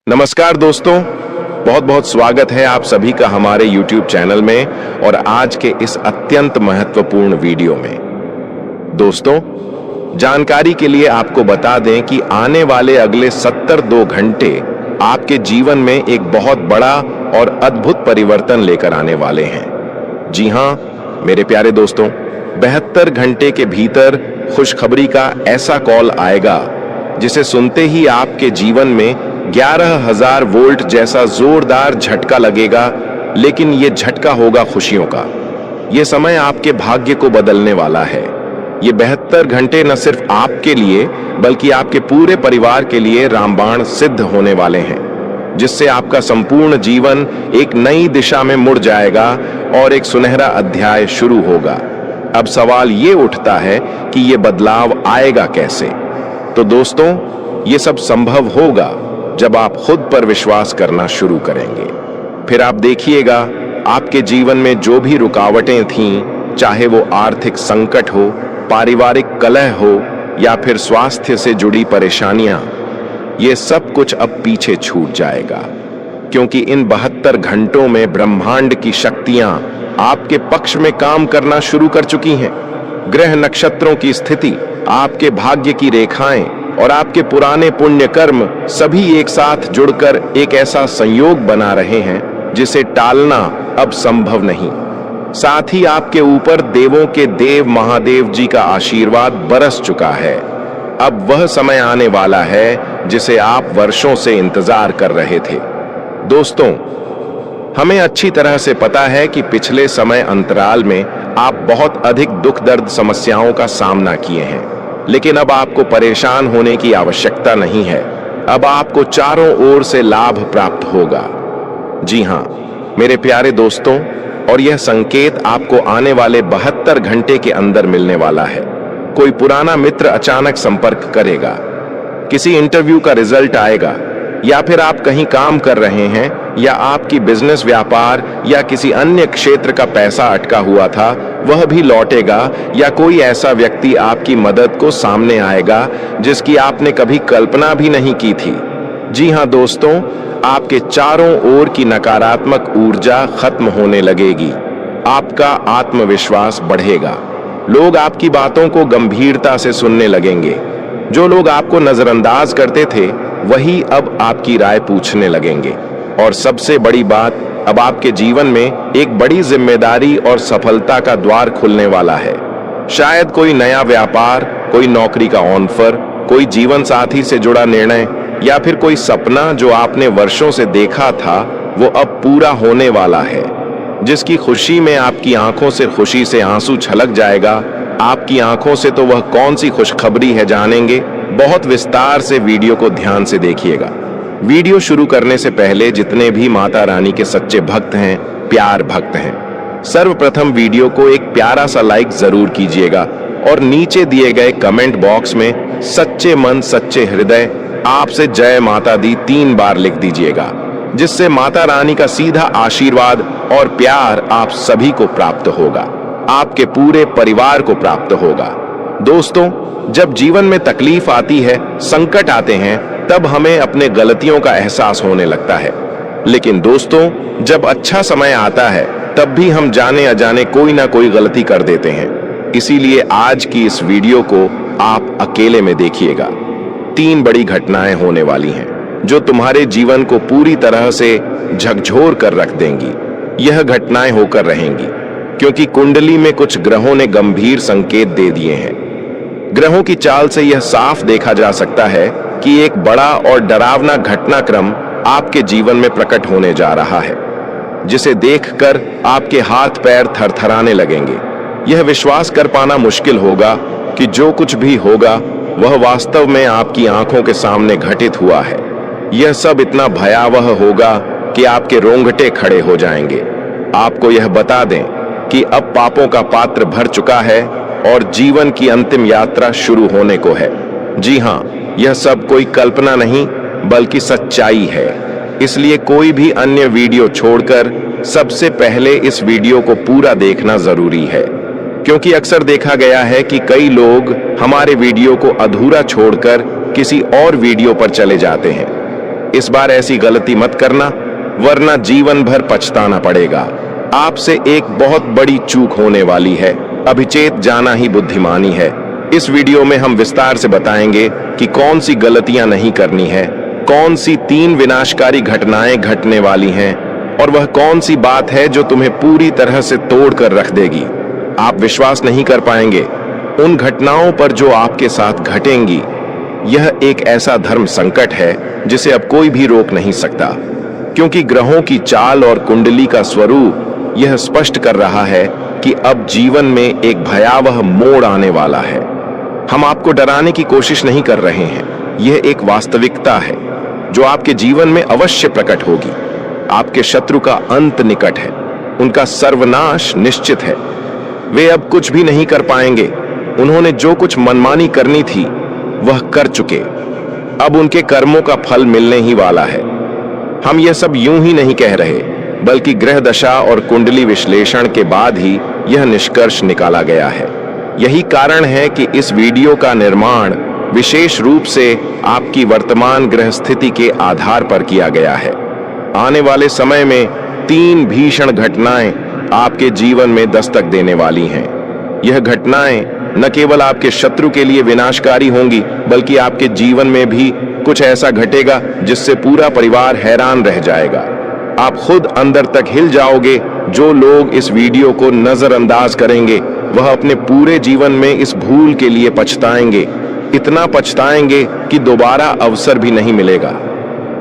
नमस्कार दोस्तों, बहुत बहुत स्वागत है आप सभी का हमारे YouTube चैनल में और आज के इस अत्यंत महत्वपूर्ण वीडियो में। दोस्तों, जानकारी के लिए आपको बता दें कि आने वाले अगले 72 घंटे आपके जीवन में एक बहुत बड़ा और अद्भुत परिवर्तन लेकर आने वाले हैं। जी हां, मेरे प्यारे दोस्तों, 72 घंटे के भीतर खुशखबरी का ऐसा कॉल आएगा जिसे सुनते ही आपके जीवन में 11,000 वोल्ट जैसा जोरदार झटका लगेगा, लेकिन यह झटका होगा खुशियों का। यह समय आपके भाग्य को बदलने वाला है। ये 72 घंटे न सिर्फ आपके लिए बल्कि आपके पूरे परिवार के लिए रामबाण सिद्ध होने वाले हैं, जिससे आपका संपूर्ण जीवन एक नई दिशा में मुड़ जाएगा और एक सुनहरा अध्याय शुरू होगा। अब सवाल ये उठता है कि यह बदलाव आएगा कैसे? तो दोस्तों, ये सब संभव होगा जब आप खुद पर विश्वास करना शुरू करेंगे। फिर आप देखिएगा, आपके जीवन में जो भी रुकावटें थीं, चाहे वो आर्थिक संकट हो, पारिवारिक कलह हो या फिर स्वास्थ्य से जुड़ी परेशानियां, ये सब कुछ अब पीछे छूट जाएगा, क्योंकि इन 72 घंटों में ब्रह्मांड की शक्तियां आपके पक्ष में काम करना शुरू कर चुकी हैं। ग्रह नक्षत्रों की स्थिति, आपके भाग्य की रेखाएं और आपके पुराने पुण्य कर्म सभी एक साथ जुड़कर एक ऐसा संयोग बना रहे हैं जिसे टालना अब संभव नहीं। साथ ही आपके ऊपर देवों के देव महादेव जी का आशीर्वाद बरस चुका है। अब वह समय आने वाला है जिसे आप वर्षों से इंतजार कर रहे थे। दोस्तों, हमें अच्छी तरह से पता है कि पिछले समय अंतराल में आप बहुत अधिक दुख दर्द समस्याओं का सामना किए हैं, लेकिन अब आपको परेशान होने की आवश्यकता नहीं है। अब आपको चारों ओर से लाभ प्राप्त होगा। जी हां, मेरे प्यारे दोस्तों, और यह संकेत आपको आने वाले 72 घंटे के अंदर मिलने वाला है। कोई पुराना मित्र अचानक संपर्क करेगा, किसी इंटरव्यू का रिजल्ट आएगा, या फिर आप कहीं काम कर रहे हैं या आपकी बिजनेस व्यापार या किसी अन्य क्षेत्र का पैसा अटका हुआ था वह भी लौटेगा, या कोई ऐसा व्यक्ति आपकी मदद को सामने आएगा जिसकी आपने कभी कल्पना भी नहीं की थी। जी हां दोस्तों, आपके चारों ओर की नकारात्मक ऊर्जा खत्म होने लगेगी। आपका आत्मविश्वास बढ़ेगा। लोग आपकी बातों को गंभीरता से सुनने लगेंगे। जो लोग आपको नजरअंदाज करते थे वही अब आपकी राय पूछने लगेंगे। और सबसे बड़ी बात, अब आपके जीवन में एक बड़ी जिम्मेदारी और सफलता का द्वार खुलने वाला है। शायद कोई नया व्यापार, कोई नौकरी का ऑफर, कोई जीवन साथी से जुड़ा निर्णय या फिर कोई सपना जो आपने वर्षों से देखा था वो अब पूरा होने वाला है, जिसकी खुशी में आपकी आंखों से खुशी से आंसू छलक जाएगा। आपकी आंखों से तो वह कौन सी खुशखबरी है जानेंगे। बहुत विस्तार से वीडियो को ध्यान से देखिएगा। वीडियो शुरू करने से पहले जितने भी माता रानी के सच्चे भक्त हैं, प्यार भक्त हैं, सर्वप्रथम वीडियो को एक प्यारा सा लाइक जरूर कीजिएगा और नीचे दिए गए कमेंट बॉक्स में सच्चे मन सच्चे हृदय आपसे जय माता दी 3 बार लिख दीजिएगा, जिससे माता रानी का सीधा आशीर्वाद और प्यार आप सभी को प्राप्त होगा, आपके पूरे परिवार को प्राप्त होगा। दोस्तों, जब जीवन में तकलीफ आती है, संकट आते हैं, तब हमें अपने गलतियों का एहसास होने लगता है। लेकिन दोस्तों, जब अच्छा समय आता है तब भी हम जाने अजाने कोई ना कोई गलती कर देते हैं। इसीलिए आज की इस वीडियो को आप अकेले में देखिएगा। 3 बड़ी घटनाएं होने वाली हैं जो तुम्हारे जीवन को पूरी तरह से झकझोर कर रख देंगी। यह घटनाएं होकर रहेंगी क्योंकि कुंडली में कुछ ग्रहों ने गंभीर संकेत दे दिए हैं। ग्रहों की चाल से यह साफ देखा जा सकता है कि एक बड़ा और डरावना घटनाक्रम आपके जीवन में प्रकट होने जा रहा है, जिसे देखकर आपके हाथ पैर थरथराने लगेंगे। यह विश्वास कर पाना मुश्किल होगा कि जो कुछ भी होगा वह वास्तव में आपकी आंखों के सामने घटित हुआ है। यह सब इतना भयावह होगा कि आपके रोंगटे खड़े हो जाएंगे। आपको यह बता दें कि अब पापों का पात्र भर चुका है और जीवन की अंतिम यात्रा शुरू होने को है। जी हां, यह सब कोई कल्पना नहीं बल्कि सच्चाई है। इसलिए कोई भी अन्य वीडियो छोड़कर सबसे पहले इस वीडियो को पूरा देखना जरूरी है, क्योंकि अक्सर देखा गया है कि कई लोग हमारे वीडियो को अधूरा छोड़कर किसी और वीडियो पर चले जाते हैं। इस बार ऐसी गलती मत करना, वरना जीवन भर पछताना पड़ेगा। आपसे एक बहुत बड़ी चूक होने वाली है। अभिचेत जाना ही बुद्धिमानी है। इस वीडियो में हम विस्तार से बताएंगे कि कौन सी गलतियां नहीं करनी है, कौन सी 3 विनाशकारी घटनाएं घटने वाली हैं और वह कौन सी बात है जो तुम्हें पूरी तरह से तोड़ कर रख देगी। आप विश्वास नहीं कर पाएंगे उन घटनाओं पर जो आपके साथ घटेंगी। यह एक ऐसा धर्म संकट है जिसे अब कोई भी रोक नहीं सकता, क्योंकि ग्रहों की चाल और कुंडली का स्वरूप यह स्पष्ट कर रहा है कि अब जीवन में एक भयावह मोड़ आने वाला है। हम आपको डराने की कोशिश नहीं कर रहे हैं, यह एक वास्तविकता है जो आपके जीवन में अवश्य प्रकट होगी। आपके शत्रु का अंत निकट है, उनका सर्वनाश निश्चित है। वे अब कुछ भी नहीं कर पाएंगे। उन्होंने जो कुछ मनमानी करनी थी वह कर चुके। अब उनके कर्मों का फल मिलने ही वाला है। हम यह सब यूं ही नहीं कह रहे, बल्कि ग्रह दशा और कुंडली विश्लेषण के बाद ही यह निष्कर्ष निकाला गया है। यही कारण है कि इस वीडियो का निर्माण विशेष रूप से आपकी वर्तमान ग्रह स्थिति के आधार पर किया गया है। आने वाले समय में 3 भीषण घटनाएं आपके जीवन में दस्तक देने वाली हैं। यह घटनाएं न केवल आपके शत्रु के लिए विनाशकारी होंगी, बल्कि आपके जीवन में भी कुछ ऐसा घटेगा जिससे पूरा परिवार हैरान रह जाएगा। आप खुद अंदर तक हिल जाओगे। जो लोग इस वीडियो को नजरअंदाज करेंगे वह अपने पूरे जीवन में इस भूल के लिए पछताएंगे, इतना पछताएंगे कि दोबारा अवसर भी नहीं मिलेगा।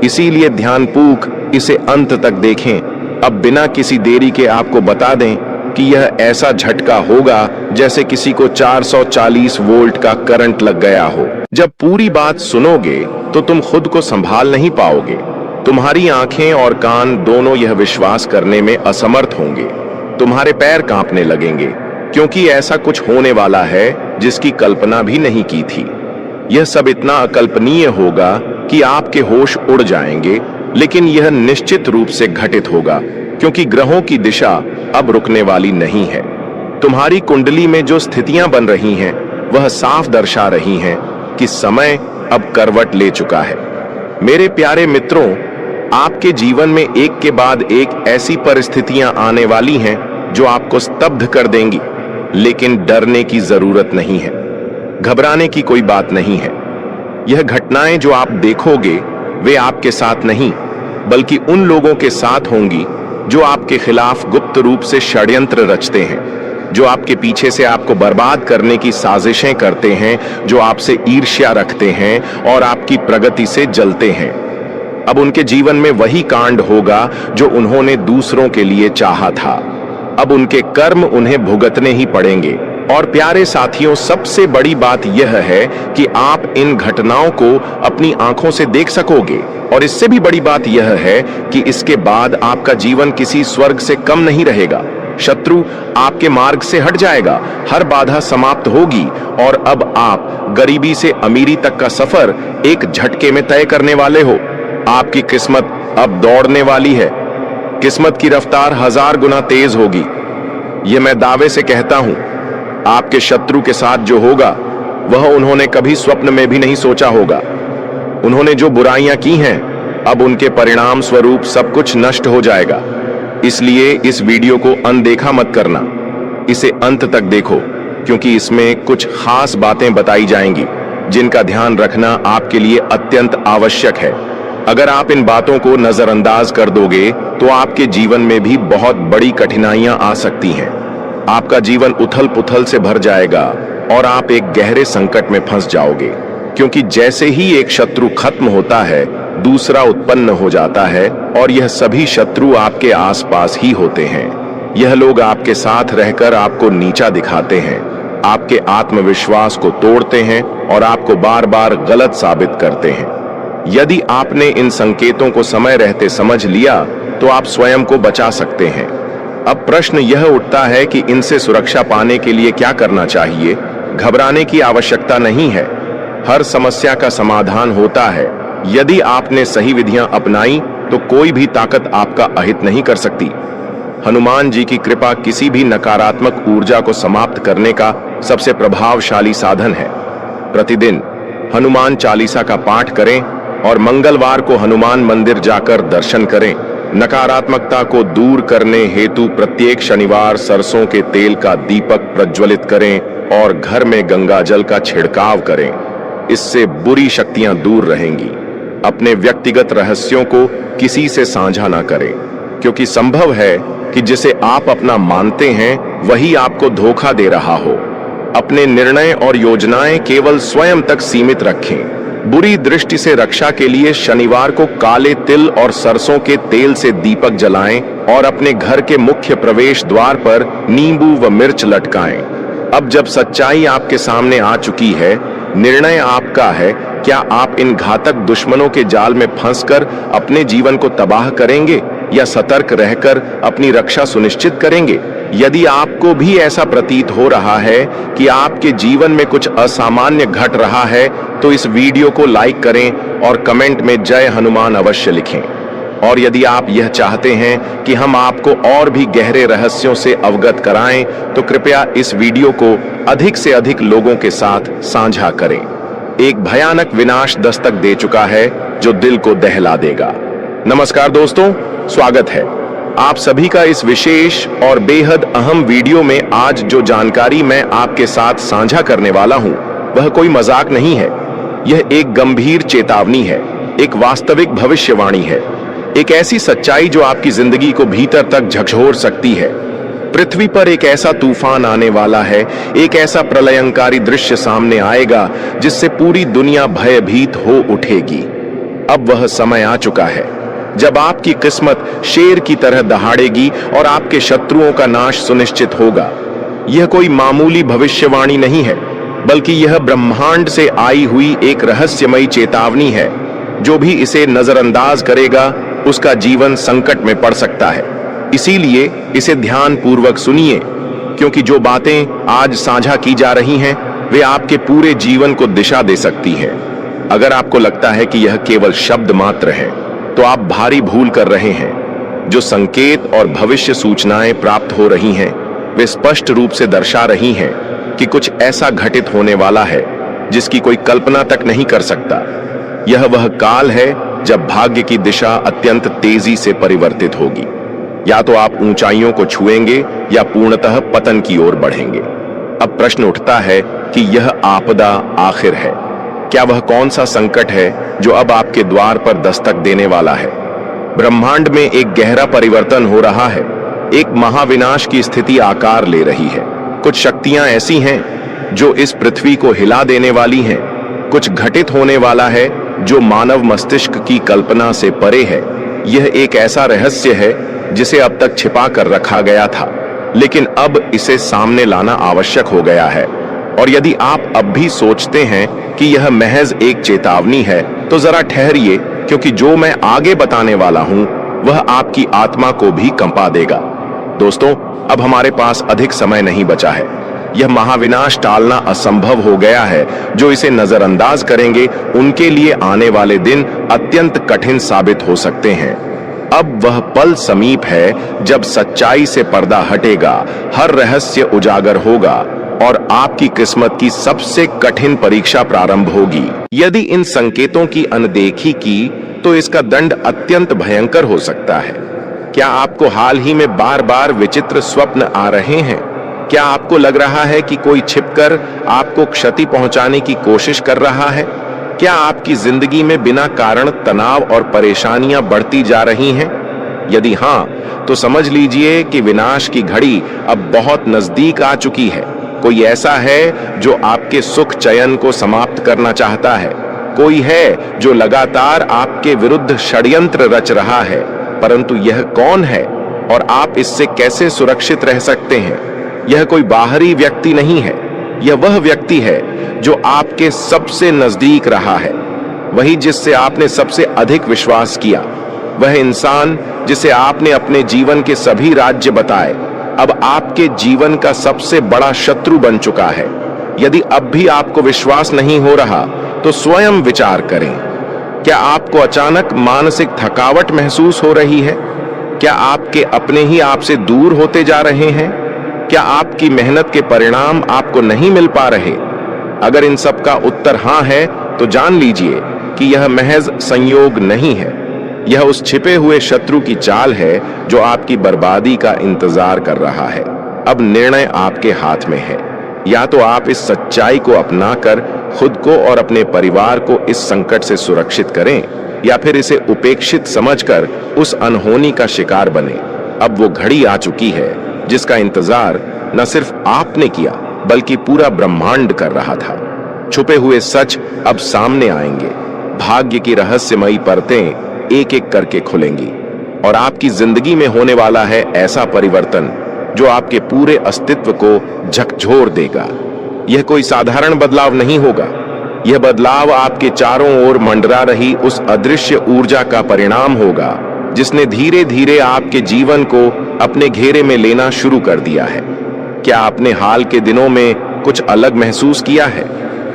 इसीलिए ध्यानपूर्वक इसे अंत तक देखें। अब बिना किसी देरी के आपको बता दें कि यह ऐसा झटका होगा जैसे किसी को 440 वोल्ट का करंट लग गया हो। जब पूरी बात सुनोगे तो तुम खुद को संभाल नहीं पाओगे। तुम्हारी आंखें और कान दोनों यह विश्वास करने में असमर्थ होंगे। तुम्हारे पैर कांपने लगेंगे, क्योंकि ऐसा कुछ होने वाला है जिसकी कल्पना भी नहीं की थी। यह सब इतना अकल्पनीय होगा कि आपके होश उड़ जाएंगे, लेकिन यह निश्चित रूप से घटित होगा, क्योंकि ग्रहों की दिशा अब रुकने वाली नहीं है। तुम्हारी कुंडली में जो स्थितियां बन रही हैं वह साफ दर्शा रही हैं कि समय अब करवट ले चुका है। मेरे प्यारे मित्रों, आपके जीवन में एक के बाद एक ऐसी परिस्थितियां आने वाली हैं जो आपको स्तब्ध कर देंगी, लेकिन डरने की जरूरत नहीं है, घबराने की कोई बात नहीं है। यह घटनाएं जो आप देखोगे वे आपके साथ नहीं, बल्कि उन लोगों के साथ होंगी जो आपके खिलाफ गुप्त रूप से षड्यंत्र रचते हैं, जो आपके पीछे से आपको बर्बाद करने की साजिशें करते हैं, जो आपसे ईर्ष्या रखते हैं और आपकी प्रगति से जलते हैं। अब उनके जीवन में वही कांड होगा जो उन्होंने दूसरों के लिए चाहा था। अब उनके कर्म उन्हें भुगतने ही पड़ेंगे। और प्यारे साथियों, सबसे बड़ी बात यह है कि आप इन घटनाओं को अपनी आंखों से देख सकोगे, और इससे भी बड़ी बात यह है कि इसके बाद आपका जीवन किसी स्वर्ग से कम नहीं रहेगा। शत्रु आपके मार्ग से हट जाएगा, हर बाधा समाप्त होगी, और अब आप गरीबी से अमीरी तक का सफर एक झटके में तय करने वाले हो। आपकी किस्मत अब दौड़ने वाली है। किस्मत की रफ्तार 1000 गुना तेज होगी। यह मैं दावे से कहता हूं। आपके शत्रु के साथ जो होगा वह उन्होंने कभी स्वप्न में भी नहीं सोचा होगा। उन्होंने जो बुराइयां की हैं, अब उनके परिणाम स्वरूप सब कुछ नष्ट हो जाएगा। इसलिए इस वीडियो को अनदेखा मत करना, इसे अंत तक देखो, क्योंकि इसमें कुछ खास बातें बताई जाएंगी जिनका ध्यान रखना आपके लिए अत्यंत आवश्यक है। अगर आप इन बातों को नजरअंदाज कर दोगे तो आपके जीवन में भी बहुत बड़ी कठिनाइयां आ सकती हैं। आपका जीवन उथल पुथल से भर जाएगा और आप एक गहरे संकट में फंस जाओगे, क्योंकि जैसे ही एक शत्रु खत्म होता है दूसरा उत्पन्न हो जाता है, और यह सभी शत्रु आपके आसपास ही होते हैं। यह लोग आपके साथ रहकर आपको नीचा दिखाते हैं, आपके आत्मविश्वास को तोड़ते हैं और आपको बार बार गलत साबित करते हैं। यदि आपने इन संकेतों को समय रहते समझ लिया तो आप स्वयं को बचा सकते हैं। अब प्रश्न यह उठता है कि इनसे सुरक्षा पाने के लिए क्या करना चाहिए। घबराने की आवश्यकता नहीं है, हर समस्या का समाधान होता है। यदि आपने सही विधियां अपनाई तो कोई भी ताकत आपका अहित नहीं कर सकती। हनुमान जी की कृपा किसी भी नकारात्मक ऊर्जा को समाप्त करने का सबसे प्रभावशाली साधन है। प्रतिदिन हनुमान चालीसा का पाठ करें और मंगलवार को हनुमान मंदिर जाकर दर्शन करें। नकारात्मकता को दूर करने हेतु प्रत्येक शनिवार सरसों के तेल का दीपक प्रज्वलित करें और घर में गंगा जल का छिड़काव करें। इससे बुरी शक्तियां दूर रहेंगी। अपने व्यक्तिगत रहस्यों को किसी से साझा ना करें, क्योंकि संभव है कि जिसे आप अपना मानते हैं वही आपको धोखा दे रहा हो। अपने निर्णय और योजनाएं केवल स्वयं तक सीमित रखें। बुरी दृष्टि से रक्षा के लिए शनिवार को काले तिल और सरसों के तेल से दीपक जलाएं और अपने घर के मुख्य प्रवेश द्वार पर नींबू व मिर्च लटकाएं। अब जब सच्चाई आपके सामने आ चुकी है, निर्णय आपका है। क्या आप इन घातक दुश्मनों के जाल में फंसकर अपने जीवन को तबाह करेंगे या सतर्क रहकर अपनी रक्षा सुनिश्चित करेंगे? यदि आपको भी ऐसा प्रतीत हो रहा है कि आपके जीवन में कुछ असामान्य घट रहा है, तो इस वीडियो को लाइक करें और कमेंट में जय हनुमान अवश्य लिखें। और यदि आप यह चाहते हैं कि हम आपको और भी गहरे रहस्यों से अवगत कराएं, तो कृपया इस वीडियो को अधिक से अधिक लोगों के साथ साझा करें। एक भयानक विनाश दस्तक दे चुका है जो दिल को दहला देगा। नमस्कार दोस्तों, स्वागत है आप सभी का इस विशेष और बेहद अहम वीडियो में। आज जो जानकारी मैं आपके साथ साझा करने वाला हूं, वह कोई मजाक नहीं है। यह एक गंभीर चेतावनी है, एक वास्तविक भविष्यवाणी है, एक ऐसी सच्चाई जो आपकी जिंदगी को भीतर तक झकझोर सकती है। पृथ्वी पर एक ऐसा तूफान आने वाला है, एक ऐसा प्रलयंकारी दृश्य सामने आएगा जिससे पूरी दुनिया भयभीत हो उठेगी। अब वह समय आ चुका है जब आपकी किस्मत शेर की तरह दहाड़ेगी और आपके शत्रुओं का नाश सुनिश्चित होगा। यह कोई मामूली भविष्यवाणी नहीं है, बल्कि यह ब्रह्मांड से आई हुई एक रहस्यमयी चेतावनी है। जो भी इसे नजरअंदाज करेगा, उसका जीवन संकट में पड़ सकता है। इसीलिए इसे ध्यान पूर्वक सुनिए, क्योंकि जो बातें आज साझा की जा रही हैं, वे आपके पूरे जीवन को दिशा दे सकती हैं। अगर आपको लगता है कि यह केवल शब्द मात्र है, तो आप भारी भूल कर रहे हैं। जो संकेत और भविष्य सूचनाएं प्राप्त हो रही हैं, वे स्पष्ट रूप से दर्शा रही हैं कि कुछ ऐसा घटित होने वाला है जिसकी कोई कल्पना तक नहीं कर सकता। यह वह काल है जब भाग्य की दिशा अत्यंत तेजी से परिवर्तित होगी। या तो आप ऊंचाइयों को छुएंगे या पूर्णतः पतन की ओर बढ़ेंगे। अब प्रश्न उठता है कि यह आपदा आखिर है क्या? वह कौन सा संकट है जो अब आपके द्वार पर दस्तक देने वाला है? ब्रह्मांड में एक गहरा परिवर्तन हो रहा है। एक महाविनाश की स्थिति आकार ले रही है। कुछ शक्तियां ऐसी हैं जो इस पृथ्वी को हिला देने वाली हैं। कुछ घटित होने वाला है जो मानव मस्तिष्क की कल्पना से परे है। यह एक ऐसा रहस्य है जिसे अब तक छिपा कर रखा गया था, लेकिन अब इसे सामने लाना आवश्यक हो गया है। और यदि आप अब भी सोचते हैं कि यह महज एक चेतावनी है, तो जरा ठहरिए, क्योंकि जो मैं आगे बताने वाला हूं वह आपकी आत्मा को भी कंपा देगा। दोस्तों, अब हमारे पास अधिक समय नहीं बचा है। यह महाविनाश टालना असंभव हो गया है। जो इसे नजरअंदाज करेंगे, उनके लिए आने वाले दिन अत्यंत कठिन साबित हो सकते हैं। अब वह पल समीप है जब सच्चाई से पर्दा हटेगा, हर रहस्य उजागर होगा और आपकी किस्मत की सबसे कठिन परीक्षा प्रारंभ होगी। यदि इन संकेतों की अनदेखी की, तो इसका दंड अत्यंत भयंकर हो सकता है। क्या आपको हाल ही में बार बार विचित्र स्वप्न आ रहे हैं? क्या आपको लग रहा है कि कोई छिपकर आपको क्षति पहुंचाने की कोशिश कर रहा है? क्या आपकी जिंदगी में बिना कारण तनाव और परेशानियां बढ़ती जा रही हैं? यदि हां, तो समझ लीजिए कि विनाश की घड़ी अब बहुत नजदीक आ चुकी है। कोई ऐसा है जो आपके सुख चयन को समाप्त करना चाहता है। कोई है जो लगातार आपके विरुद्ध षड्यंत्र रच रहा है। परंतु यह कौन है और आप इससे कैसे सुरक्षित रह सकते हैं? यह कोई बाहरी व्यक्ति नहीं है। यह वह व्यक्ति है जो आपके सबसे नजदीक रहा है, वही जिससे आपने सबसे अधिक विश्वास किया, वह इंसान जिसे आपने अपने जीवन के सभी राज्य बताए, अब आपके जीवन का सबसे बड़ा शत्रु बन चुका है। यदि अब भी आपको विश्वास नहीं हो रहा, तो स्वयं विचार करें। क्या आपको अचानक मानसिक थकावट महसूस हो रही है? क्या आपके अपने ही आपसे दूर होते जा रहे हैं? क्या आपकी मेहनत के परिणाम आपको नहीं मिल पा रहे? अगर इन सब का उत्तर हां है, तो जान लीजिए कि यह महज संयोग नहीं है, यह उस छिपे हुए शत्रु की चाल है जो आपकी बर्बादी का इंतजार कर रहा है। अब निर्णय आपके हाथ में है। या तो आप इस सच्चाई को अपनाकर खुद को और अपने परिवार को इस संकट से सुरक्षित करें, या फिर इसे उपेक्षित समझकर उस अनहोनी का शिकार बने। अब वो घड़ी आ चुकी है जिसका इंतजार न सिर्फ आपने किया बल्कि पूरा ब्रह्मांड कर रहा था। छुपे हुए सच अब सामने आएंगे, भाग्य की रहस्यमयी परतें एक एक करके खुलेंगी और आपकी जिंदगी में होने वाला है ऐसा परिवर्तन जो आपके पूरे अस्तित्व को झकझोर देगा। यह कोई साधारण बदलाव नहीं होगा, यह बदलाव आपके चारों ओर मंडरा रही उस अदृश्य ऊर्जा का परिणाम होगा जिसने धीरे धीरे आपके जीवन को अपने घेरे में लेना शुरू कर दिया है। क्या आपने हाल के दिनों में कुछ अलग महसूस किया है?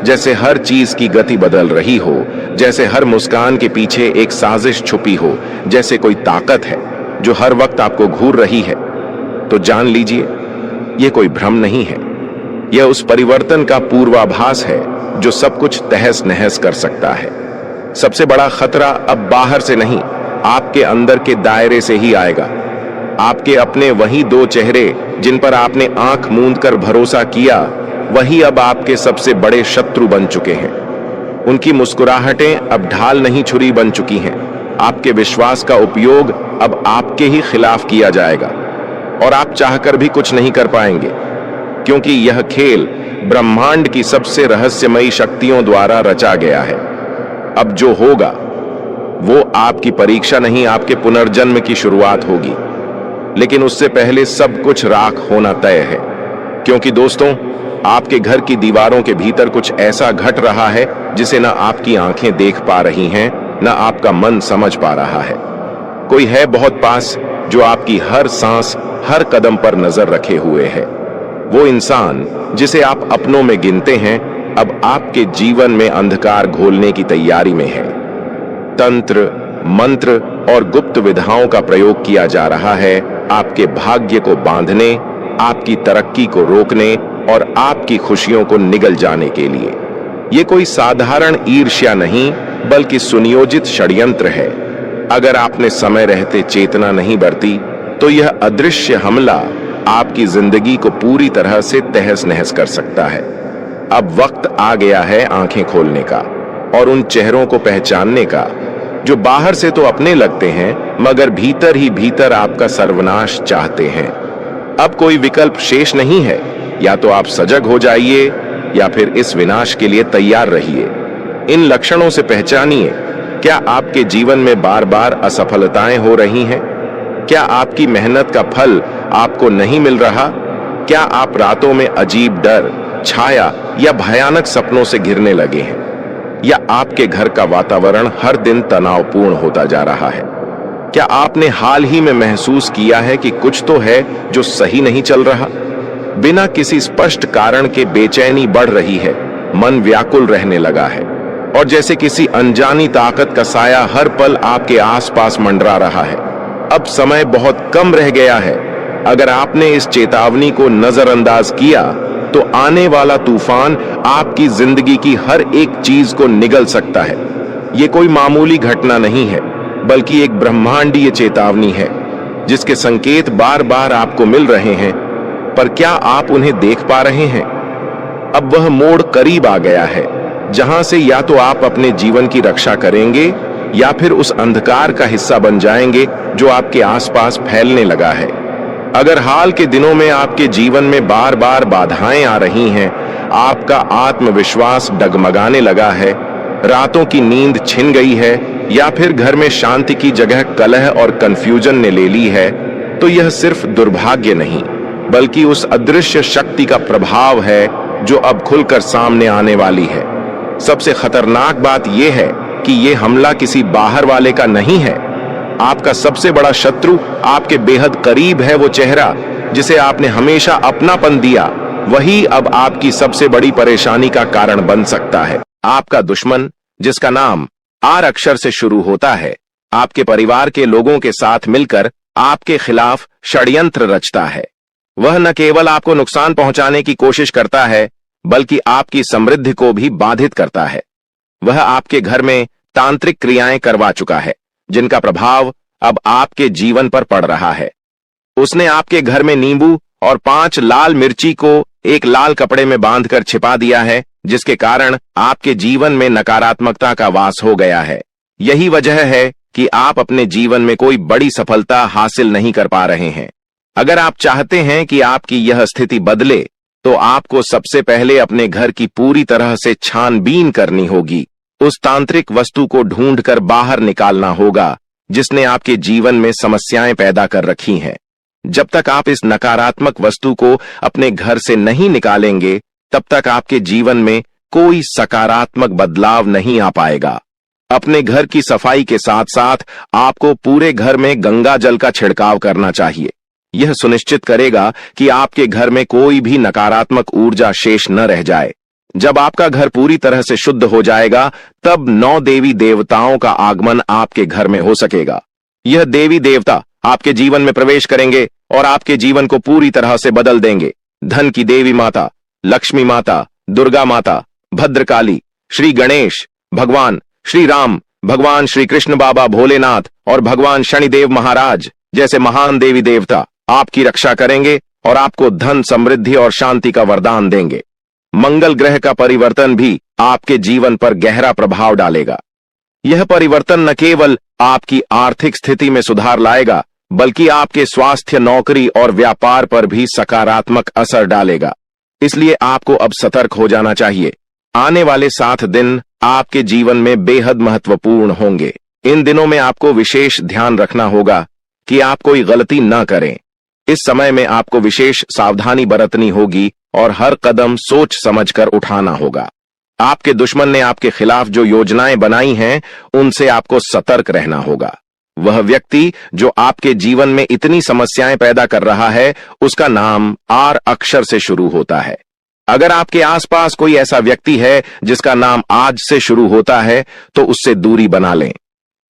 जैसे हर चीज की गति बदल रही हो, जैसे हर मुस्कान के पीछे एक साजिश छुपी हो, जैसे कोई ताकत है जो हर वक्त आपको घूर रही है। तो जान लीजिए, यह कोई भ्रम नहीं है, यह उस परिवर्तन का पूर्वाभास है जो सब कुछ तहस नहस कर सकता है। सबसे बड़ा खतरा अब बाहर से नहीं, आपके अंदर के दायरे से ही आएगा। आपके अपने वही दो चेहरे जिन पर आपने आंख मूंद कर भरोसा किया, वही अब आपके सबसे बड़े शत्रु बन चुके हैं। उनकी मुस्कुराहटें अब ढाल नहीं छुरी बन चुकी हैं। आपके विश्वास का उपयोग अब आपके ही खिलाफ किया जाएगा और आप चाहकर भी कुछ नहीं कर पाएंगे, क्योंकि यह खेल ब्रह्मांड की सबसे रहस्यमयी शक्तियों द्वारा रचा गया है। अब जो होगा वो आपकी परीक्षा नहीं, आपके पुनर्जन्म की शुरुआत होगी। लेकिन उससे पहले सब कुछ राख होना तय है, क्योंकि दोस्तों, आपके घर की दीवारों के भीतर कुछ ऐसा घट रहा है जिसे ना आपकी आंखें देख पा रही हैं, ना आपका मन समझ पा रहा है। कोई है बहुत पास जो आपकी हर सांस, हर कदम पर नजर रखे हुए है। वो इंसान जिसे आप अपनों में गिनते हैं, अब आपके जीवन में अंधकार घोलने की तैयारी में है। तंत्र, मंत्र और गुप्त विधाओं का प्रयोग किया जा रहा है आपके भाग्य को बांधने, आपकी तरक्की को रोकने और आपकी खुशियों को निगल जाने के लिए। ये कोई साधारण ईर्ष्या नहीं, बल्कि सुनियोजित षड्यंत्र है। अगर आपने समय रहते चेतना नहीं बरती, तो यह अदृश्य हमला आपकी जिंदगी को पूरी तरह से तहस नहस कर सकता है। अब वक्त आ गया है आंखें खोलने का और उन चेहरों को पहचानने का जो बाहर से तो अपने लगते हैं, मगर भीतर ही भीतर आपका सर्वनाश चाहते हैं। अब कोई विकल्प शेष नहीं है, या तो आप सजग हो जाइए या फिर इस विनाश के लिए तैयार रहिए। इन लक्षणों से पहचानिए, क्या आपके जीवन में बार बार असफलताएं हो रही हैं? क्या आपकी मेहनत का फल आपको नहीं मिल रहा? क्या आप रातों में अजीब डर, छाया या भयानक सपनों से घिरने लगे हैं? या आपके घर का वातावरण हर दिन तनावपूर्ण होता जा रहा है? क्या आपने हाल ही में महसूस किया है कि कुछ तो है जो सही नहीं चल रहा? बिना किसी स्पष्ट कारण के बेचैनी बढ़ रही है, मन व्याकुल रहने लगा है और जैसे किसी अनजानी ताकत का साया हर पल आपके आसपास मंडरा रहा है। अब समय बहुत कम रह गया है। अगर आपने इस चेतावनी को नजरअंदाज किया, तो आने वाला तूफान आपकी जिंदगी की हर एक चीज को निगल सकता है। ये कोई मामूली घटना नहीं है, बल्कि एक ब्रह्मांडीय चेतावनी है, जिसके संकेत बार बार आपको मिल रहे हैं, पर क्या आप उन्हें देख पा रहे हैं? अब वह मोड़ करीब आ गया है, जहां से या तो आप अपने जीवन की रक्षा करेंगे या फिर उस अंधकार का हिस्सा बन जाएंगे जो आपके आसपास फैलने लगा है। अगर हाल के दिनों में आपके जीवन में बार बार बाधाएं आ रही हैं, आपका आत्मविश्वास डगमगाने लगा है, रातों की नींद छिन गई है, या फिर घर में शांति की जगह कलह और कंफ्यूजन ने ले ली है, तो यह सिर्फ दुर्भाग्य नहीं, बल्कि उस अदृश्य शक्ति का प्रभाव है जो अब खुलकर सामने आने वाली है। सबसे खतरनाक बात यह है कि यह हमला किसी बाहर वाले का नहीं है। आपका सबसे बड़ा शत्रु आपके बेहद करीब है। वो चेहरा जिसे आपने हमेशा अपनापन दिया, वही अब आपकी सबसे बड़ी परेशानी का कारण बन सकता है। आपका दुश्मन, जिसका नाम आर अक्षर से शुरू होता है, आपके परिवार के लोगों के साथ मिलकर आपके खिलाफ षड्यंत्र रचता है। वह न केवल आपको नुकसान पहुंचाने की कोशिश करता है, बल्कि आपकी समृद्धि को भी बाधित करता है। वह आपके घर में तांत्रिक क्रियाएं करवा चुका है, जिनका प्रभाव अब आपके जीवन पर पड़ रहा है। उसने आपके घर में नींबू और 5 लाल मिर्ची को एक लाल कपड़े में बांधकर छिपा दिया है, जिसके कारण आपके जीवन में नकारात्मकता का वास हो गया है। यही वजह है कि आप अपने जीवन में कोई बड़ी सफलता हासिल नहीं कर पा रहे हैं। अगर आप चाहते हैं कि आपकी यह स्थिति बदले, तो आपको सबसे पहले अपने घर की पूरी तरह से छानबीन करनी होगी। उस तांत्रिक वस्तु को ढूंढकर बाहर निकालना होगा जिसने आपके जीवन में समस्याएं पैदा कर रखी हैं। जब तक आप इस नकारात्मक वस्तु को अपने घर से नहीं निकालेंगे, तब तक आपके जीवन में कोई सकारात्मक बदलाव नहीं आ पाएगा। अपने घर की सफाई के साथ साथ आपको पूरे घर में गंगा जल का छिड़काव करना चाहिए। यह सुनिश्चित करेगा कि आपके घर में कोई भी नकारात्मक ऊर्जा शेष न रह जाए। जब आपका घर पूरी तरह से शुद्ध हो जाएगा, तब 9 देवी देवताओं का आगमन आपके घर में हो सकेगा। यह देवी देवता आपके जीवन में प्रवेश करेंगे और आपके जीवन को पूरी तरह से बदल देंगे। धन की देवी माता, लक्ष्मी माता, दुर्गा माता, भद्रकाली, श्री गणेश, भगवान श्री राम, भगवान श्री कृष्ण बाबा भोलेनाथ और भगवान शनिदेव महाराज जैसे महान देवी देवता आपकी रक्षा करेंगे और आपको धन, समृद्धि और शांति का वरदान देंगे। मंगल ग्रह का परिवर्तन भी आपके जीवन पर गहरा प्रभाव डालेगा। यह परिवर्तन न केवल आपकी आर्थिक स्थिति में सुधार लाएगा, बल्कि आपके स्वास्थ्य, नौकरी और व्यापार पर भी सकारात्मक असर डालेगा। इसलिए आपको अब सतर्क हो जाना चाहिए। आने वाले 7 दिन आपके जीवन में बेहद महत्वपूर्ण होंगे। इन दिनों में आपको विशेष ध्यान रखना होगा कि आप कोई गलती न करें। इस समय में आपको विशेष सावधानी बरतनी होगी और हर कदम सोच समझकर उठाना होगा। आपके दुश्मन ने आपके खिलाफ जो योजनाएं बनाई हैं, उनसे आपको सतर्क रहना होगा। वह व्यक्ति जो आपके जीवन में इतनी समस्याएं पैदा कर रहा है, उसका नाम आर अक्षर से शुरू होता है। अगर आपके आसपास कोई ऐसा व्यक्ति है जिसका नाम आज से शुरू होता है, तो उससे दूरी बना लें।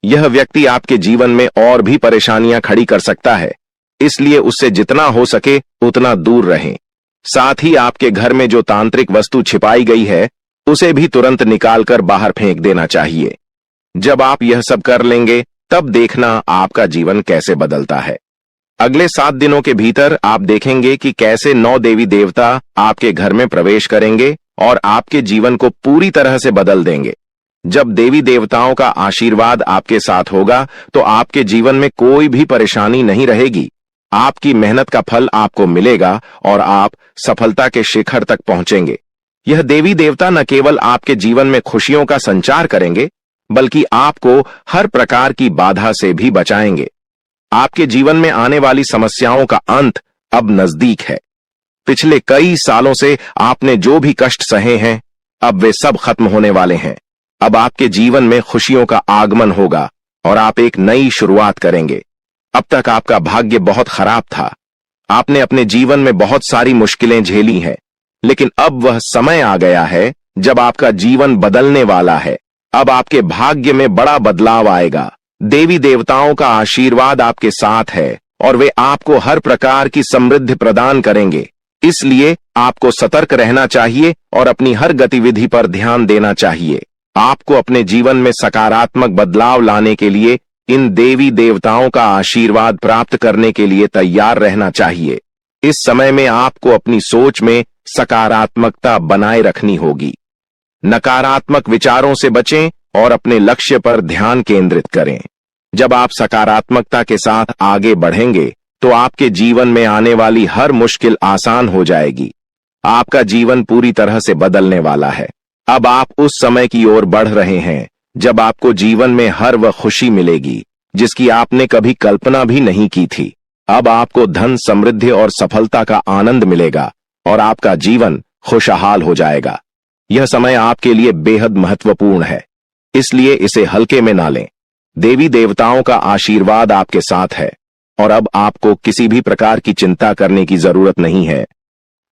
यह व्यक्ति आपके जीवन में और भी परेशानियां खड़ी कर सकता है, इसलिए उससे जितना हो सके उतना दूर रहें। साथ ही आपके घर में जो तांत्रिक वस्तु छिपाई गई है, उसे भी तुरंत निकालकर बाहर फेंक देना चाहिए। जब आप यह सब कर लेंगे, तब देखना आपका जीवन कैसे बदलता है। अगले 7 दिनों के भीतर आप देखेंगे कि कैसे 9 देवी देवता आपके घर में प्रवेश करेंगे और आपके जीवन को पूरी तरह से बदल देंगे। जब देवी देवताओं का आशीर्वाद आपके साथ होगा, तो आपके जीवन में कोई भी परेशानी नहीं रहेगी। आपकी मेहनत का फल आपको मिलेगा और आप सफलता के शिखर तक पहुंचेंगे। यह देवी देवता न केवल आपके जीवन में खुशियों का संचार करेंगे, बल्कि आपको हर प्रकार की बाधा से भी बचाएंगे। आपके जीवन में आने वाली समस्याओं का अंत अब नजदीक है। पिछले कई सालों से आपने जो भी कष्ट सहे हैं, अब वे सब खत्म होने वाले हैं। अब आपके जीवन में खुशियों का आगमन होगा और आप एक नई शुरुआत करेंगे। अब तक आपका भाग्य बहुत खराब था। आपने अपने जीवन में बहुत सारी मुश्किलें झेली हैं, लेकिन अब वह समय आ गया है जब आपका जीवन बदलने वाला है। अब आपके भाग्य में बड़ा बदलाव आएगा। देवी देवताओं का आशीर्वाद आपके साथ है और वे आपको हर प्रकार की समृद्धि प्रदान करेंगे। इसलिए आपको सतर्क रहना चाहिए और अपनी हर गतिविधि पर ध्यान देना चाहिए। आपको अपने जीवन में सकारात्मक बदलाव लाने के लिए इन देवी देवताओं का आशीर्वाद प्राप्त करने के लिए तैयार रहना चाहिए। इस समय में आपको अपनी सोच में सकारात्मकता बनाए रखनी होगी। नकारात्मक विचारों से बचें और अपने लक्ष्य पर ध्यान केंद्रित करें। जब आप सकारात्मकता के साथ आगे बढ़ेंगे, तो आपके जीवन में आने वाली हर मुश्किल आसान हो जाएगी। आपका जीवन पूरी तरह से बदलने वाला है। अब आप उस समय की ओर बढ़ रहे हैं जब आपको जीवन में हर वह खुशी मिलेगी जिसकी आपने कभी कल्पना भी नहीं की थी। अब आपको धन, समृद्धि और सफलता का आनंद मिलेगा और आपका जीवन खुशहाल हो जाएगा। यह समय आपके लिए बेहद महत्वपूर्ण है, इसलिए इसे हल्के में ना लें। देवी देवताओं का आशीर्वाद आपके साथ है और अब आपको किसी भी प्रकार की चिंता करने की जरूरत नहीं है।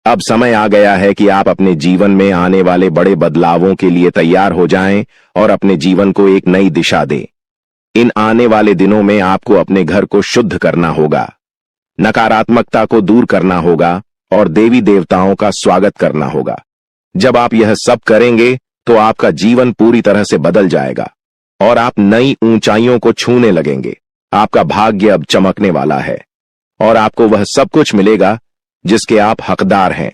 अब समय आ गया है कि आप अपने जीवन में आने वाले बड़े बदलावों के लिए तैयार हो जाएं और अपने जीवन को एक नई दिशा दें। इन आने वाले दिनों में आपको अपने घर को शुद्ध करना होगा, नकारात्मकता को दूर करना होगा और देवी देवताओं का स्वागत करना होगा। जब आप यह सब करेंगे, तो आपका जीवन पूरी तरह से बदल जाएगा और आप नई ऊंचाइयों को छूने लगेंगे। आपका भाग्य अब चमकने वाला है और आपको वह सब कुछ मिलेगा जिसके आप हकदार हैं।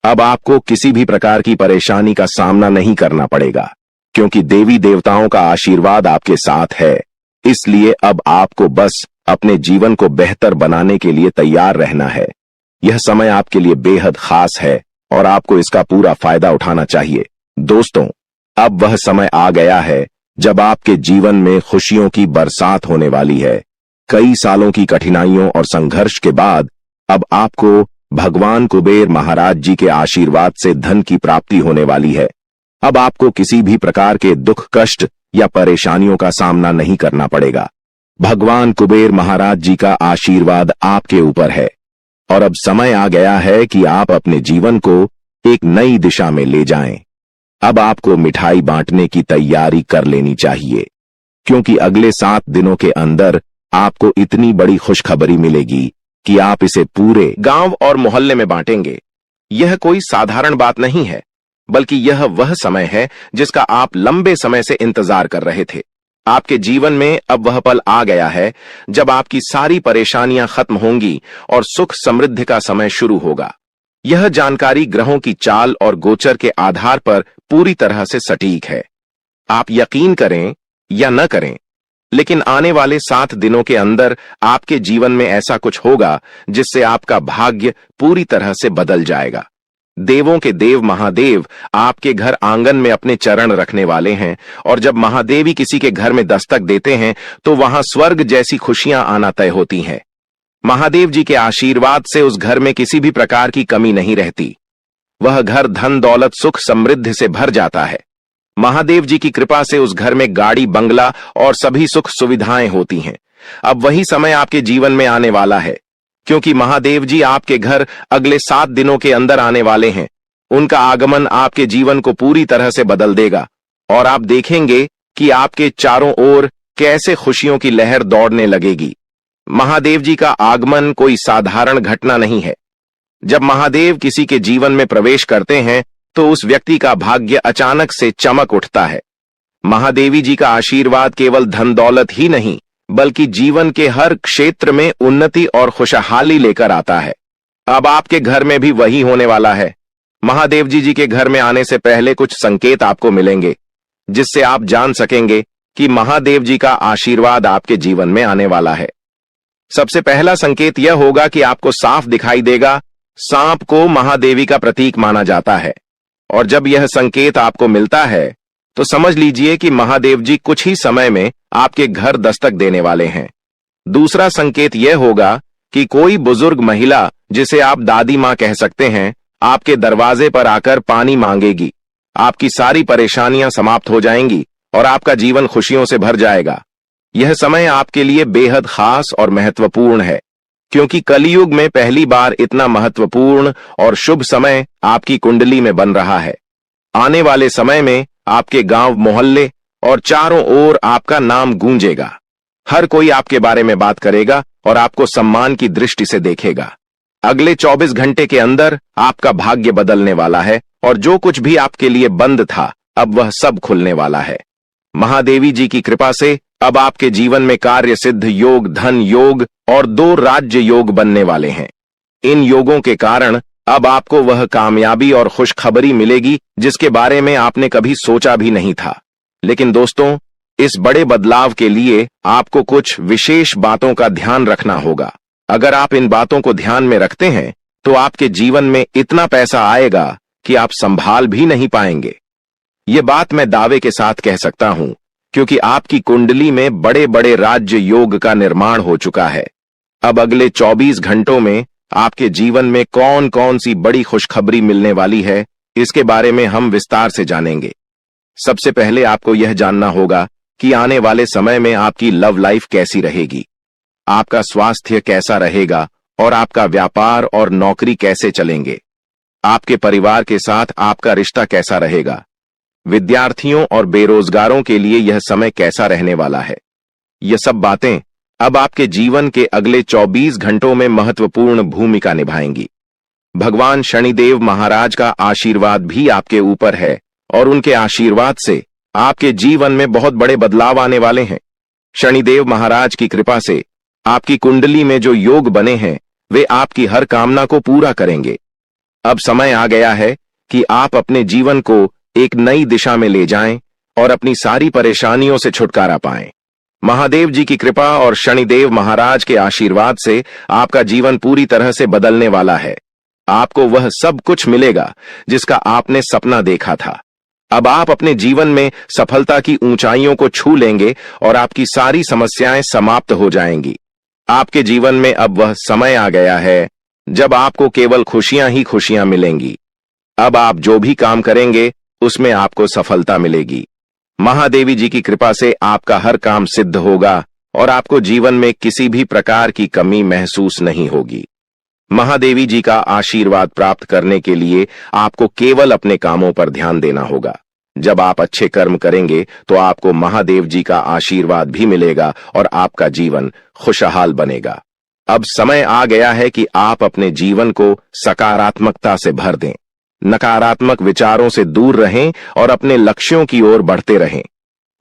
अब आपको किसी भी प्रकार की परेशानी का सामना नहीं करना पड़ेगा, क्योंकि देवी देवताओं का आशीर्वाद आपके साथ है। इसलिए अब आपको बस अपने जीवन को बेहतर बनाने के लिए तैयार रहना है। यह समय आपके लिए बेहद खास है और आपको इसका पूरा फायदा उठाना चाहिए। दोस्तों, अब वह समय आ गया है जब आपके जीवन में खुशियों की बरसात होने वाली है। कई सालों की कठिनाइयों और संघर्ष के बाद अब आपको भगवान कुबेर महाराज जी के आशीर्वाद से धन की प्राप्ति होने वाली है। अब आपको किसी भी प्रकार के दुख, कष्ट या परेशानियों का सामना नहीं करना पड़ेगा। भगवान कुबेर महाराज जी का आशीर्वाद आपके ऊपर है और अब समय आ गया है कि आप अपने जीवन को एक नई दिशा में ले जाएं। अब आपको मिठाई बांटने की तैयारी कर लेनी चाहिए, क्योंकि अगले 7 दिनों के अंदर आपको इतनी बड़ी खुशखबरी मिलेगी कि आप इसे पूरे गांव और मोहल्ले में बांटेंगे। यह कोई साधारण बात नहीं है, बल्कि यह वह समय है जिसका आप लंबे समय से इंतजार कर रहे थे। आपके जीवन में अब वह पल आ गया है जब आपकी सारी परेशानियां खत्म होंगी और सुख समृद्धि का समय शुरू होगा। यह जानकारी ग्रहों की चाल और गोचर के आधार पर पूरी तरह से सटीक है। आप यकीन करें या न करें, लेकिन आने वाले 7 दिनों के अंदर आपके जीवन में ऐसा कुछ होगा जिससे आपका भाग्य पूरी तरह से बदल जाएगा। देवों के देव महादेव आपके घर आंगन में अपने चरण रखने वाले हैं और जब महादेवी किसी के घर में दस्तक देते हैं तो वहां स्वर्ग जैसी खुशियां आना तय होती हैं। महादेव जी के आशीर्वाद से उस घर में किसी भी प्रकार की कमी नहीं रहती। वह घर धन दौलत सुख समृद्धि से भर जाता है। महादेव जी की कृपा से उस घर में गाड़ी बंगला और सभी सुख सुविधाएं होती हैं। अब वही समय आपके जीवन में आने वाला है, क्योंकि महादेव जी आपके घर अगले 7 दिनों के अंदर आने वाले हैं। उनका आगमन आपके जीवन को पूरी तरह से बदल देगा और आप देखेंगे कि आपके चारों ओर कैसे खुशियों की लहर दौड़ने लगेगी। महादेव जी का आगमन कोई साधारण घटना नहीं है। जब महादेव किसी के जीवन में प्रवेश करते हैं तो उस व्यक्ति का भाग्य अचानक से चमक उठता है। महादेवी जी का आशीर्वाद केवल धन दौलत ही नहीं, बल्कि जीवन के हर क्षेत्र में उन्नति और खुशहाली लेकर आता है। अब आपके घर में भी वही होने वाला है। महादेव जी के घर में आने से पहले कुछ संकेत आपको मिलेंगे, जिससे आप जान सकेंगे कि महादेव जी का आशीर्वाद आपके जीवन में आने वाला है। सबसे पहला संकेत यह होगा कि आपको साफ दिखाई देगा। सांप को महादेवी का प्रतीक माना जाता है और जब यह संकेत आपको मिलता है तो समझ लीजिए कि महादेव जी कुछ ही समय में आपके घर दस्तक देने वाले हैं। दूसरा संकेत यह होगा कि कोई बुजुर्ग महिला, जिसे आप दादी मां कह सकते हैं, आपके दरवाजे पर आकर पानी मांगेगी। आपकी सारी परेशानियां समाप्त हो जाएंगी और आपका जीवन खुशियों से भर जाएगा। यह समय आपके लिए बेहद खास और महत्वपूर्ण है, क्योंकि कलयुग में पहली बार इतना महत्वपूर्ण और शुभ समय आपकी कुंडली में बन रहा है। आने वाले समय में आपके गांव मोहल्ले और चारों ओर आपका नाम गूंजेगा। हर कोई आपके बारे में बात करेगा और आपको सम्मान की दृष्टि से देखेगा। अगले 24 घंटे के अंदर आपका भाग्य बदलने वाला है और जो कुछ भी आपके लिए बंद था, अब वह सब खुलने वाला है। महादेवी जी की कृपा से अब आपके जीवन में कार्य सिद्ध योग, धन योग और 2 राज्य योग बनने वाले हैं। इन योगों के कारण अब आपको वह कामयाबी और खुशखबरी मिलेगी जिसके बारे में आपने कभी सोचा भी नहीं था। लेकिन दोस्तों, इस बड़े बदलाव के लिए आपको कुछ विशेष बातों का ध्यान रखना होगा। अगर आप इन बातों को ध्यान में रखते हैं तो आपके जीवन में इतना पैसा आएगा कि आप संभाल भी नहीं पाएंगे। ये बात मैं दावे के साथ कह सकता हूं, क्योंकि आपकी कुंडली में बड़े बड़े राज्य योग का निर्माण हो चुका है। अब अगले 24 घंटों में आपके जीवन में कौन कौन सी बड़ी खुशखबरी मिलने वाली है, इसके बारे में हम विस्तार से जानेंगे। सबसे पहले आपको यह जानना होगा कि आने वाले समय में आपकी लव लाइफ कैसी रहेगी, आपका स्वास्थ्य कैसा रहेगा और आपका व्यापार और नौकरी कैसे चलेंगे। आपके परिवार के साथ आपका रिश्ता कैसा रहेगा। विद्यार्थियों और बेरोजगारों के लिए यह समय कैसा रहने वाला है। ये सब बातें अब आपके जीवन के अगले 24 घंटों में महत्वपूर्ण भूमिका निभाएंगी। भगवान शनिदेव महाराज का आशीर्वाद भी आपके ऊपर है और उनके आशीर्वाद से आपके जीवन में बहुत बड़े बदलाव आने वाले हैं। शनिदेव महाराज की कृपा से आपकी कुंडली में जो योग बने हैं वे आपकी हर कामना को पूरा करेंगे। अब समय आ गया है कि आप अपने जीवन को एक नई दिशा में ले जाएं और अपनी सारी परेशानियों से छुटकारा पाएं। महादेव जी की कृपा और शनिदेव महाराज के आशीर्वाद से आपका जीवन पूरी तरह से बदलने वाला है। आपको वह सब कुछ मिलेगा जिसका आपने सपना देखा था। अब आप अपने जीवन में सफलता की ऊंचाइयों को छू लेंगे और आपकी सारी समस्याएं समाप्त हो जाएंगी। आपके जीवन में अब वह समय आ गया है जब आपको केवल खुशियां ही खुशियां मिलेंगी। अब आप जो भी काम करेंगे उसमें आपको सफलता मिलेगी। महादेवी जी की कृपा से आपका हर काम सिद्ध होगा और आपको जीवन में किसी भी प्रकार की कमी महसूस नहीं होगी। महादेवी जी का आशीर्वाद प्राप्त करने के लिए आपको केवल अपने कामों पर ध्यान देना होगा। जब आप अच्छे कर्म करेंगे तो आपको महादेव जी का आशीर्वाद भी मिलेगा और आपका जीवन खुशहाल बनेगा। अब समय आ गया है कि आप अपने जीवन को सकारात्मकता से भर दें, नकारात्मक विचारों से दूर रहें और अपने लक्ष्यों की ओर बढ़ते रहें।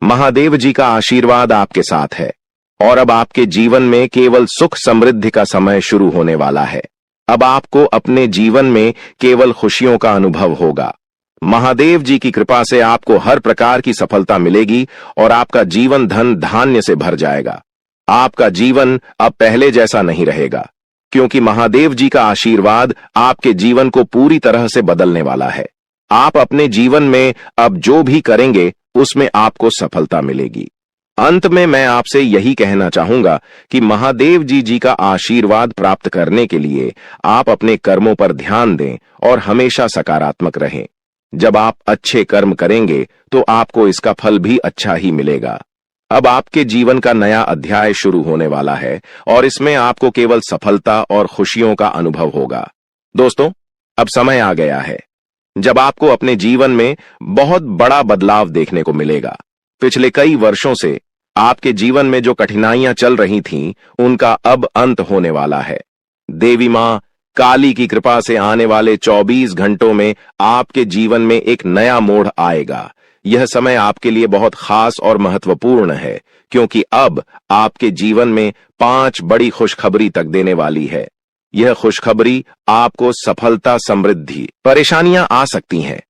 महादेव जी का आशीर्वाद आपके साथ है और अब आपके जीवन में केवल सुख समृद्धि का समय शुरू होने वाला है। अब आपको अपने जीवन में केवल खुशियों का अनुभव होगा। महादेव जी की कृपा से आपको हर प्रकार की सफलता मिलेगी और आपका जीवन धन धान्य से भर जाएगा। आपका जीवन अब पहले जैसा नहीं रहेगा, क्योंकि महादेव जी का आशीर्वाद आपके जीवन को पूरी तरह से बदलने वाला है। आप अपने जीवन में अब जो भी करेंगे उसमें आपको सफलता मिलेगी। अंत में मैं आपसे यही कहना चाहूंगा कि महादेव जी का आशीर्वाद प्राप्त करने के लिए आप अपने कर्मों पर ध्यान दें और हमेशा सकारात्मक रहें। जब आप अच्छे कर्म करेंगे तो आपको इसका फल भी अच्छा ही मिलेगा। अब आपके जीवन का नया अध्याय शुरू होने वाला है और इसमें आपको केवल सफलता और खुशियों का अनुभव होगा। दोस्तों, अब समय आ गया है जब आपको अपने जीवन में बहुत बड़ा बदलाव देखने को मिलेगा। पिछले कई वर्षों से आपके जीवन में जो कठिनाइयां चल रही थीं, उनका अब अंत होने वाला है। देवी मां काली की कृपा से आने वाले 24 घंटों में आपके जीवन में एक नया मोड़ आएगा। यह समय आपके लिए बहुत खास और महत्वपूर्ण है, क्योंकि अब आपके जीवन में 5 बड़ी खुशखबरी तक देने वाली है। यह खुशखबरी आपको सफलता, समृद्धि, परेशानियां आ सकती हैं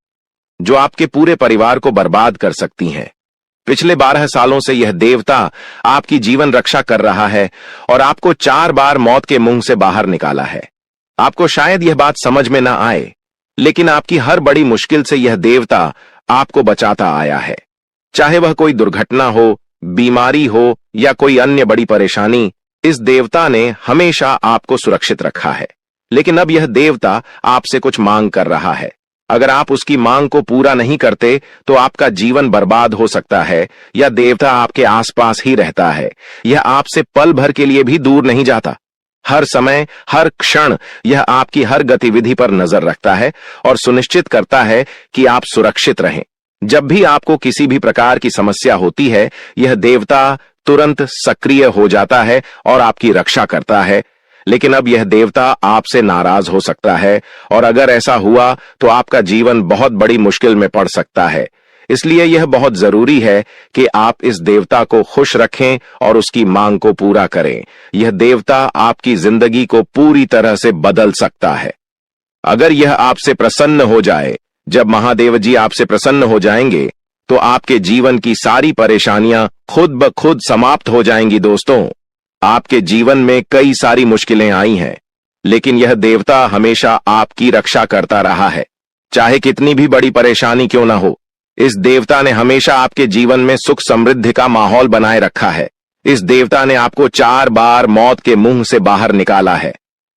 जो आपके पूरे परिवार को बर्बाद कर सकती हैं। पिछले 12 सालों से यह देवता आपकी जीवन रक्षा कर रहा है और आपको 4 बार मौत के मुंह से बाहर निकाला है। आपको शायद यह बात समझ में ना आए, लेकिन आपकी हर बड़ी मुश्किल से यह देवता आपको बचाता आया है। चाहे वह कोई दुर्घटना हो, बीमारी हो या कोई अन्य बड़ी परेशानी, इस देवता ने हमेशा आपको सुरक्षित रखा है। लेकिन अब यह देवता आपसे कुछ मांग कर रहा है। अगर आप उसकी मांग को पूरा नहीं करते तो आपका जीवन बर्बाद हो सकता है, या देवता आपके आसपास ही रहता है। यह आपसे पल भर के लिए भी दूर नहीं जाता। हर समय, हर क्षण यह आपकी हर गतिविधि पर नजर रखता है और सुनिश्चित करता है कि आप सुरक्षित रहें। जब भी आपको किसी भी प्रकार की समस्या होती है, यह देवता तुरंत सक्रिय हो जाता है और आपकी रक्षा करता है। लेकिन अब यह देवता आपसे नाराज हो सकता है, और अगर ऐसा हुआ तो आपका जीवन बहुत बड़ी मुश्किल में पड़ सकता है। इसलिए यह बहुत जरूरी है कि आप इस देवता को खुश रखें और उसकी मांग को पूरा करें। यह देवता आपकी जिंदगी को पूरी तरह से बदल सकता है अगर यह आपसे प्रसन्न हो जाए। जब महादेव जी आपसे प्रसन्न हो जाएंगे तो आपके जीवन की सारी परेशानियां खुद ब खुद समाप्त हो जाएंगी। दोस्तों, आपके जीवन में कई सारी मुश्किलें आई हैं, लेकिन यह देवता हमेशा आपकी रक्षा करता रहा है। चाहे कितनी भी बड़ी परेशानी क्यों ना हो, इस देवता ने हमेशा आपके जीवन में सुख समृद्धि का माहौल बनाए रखा है। इस देवता ने आपको 4 बार मौत के मुंह से बाहर निकाला है।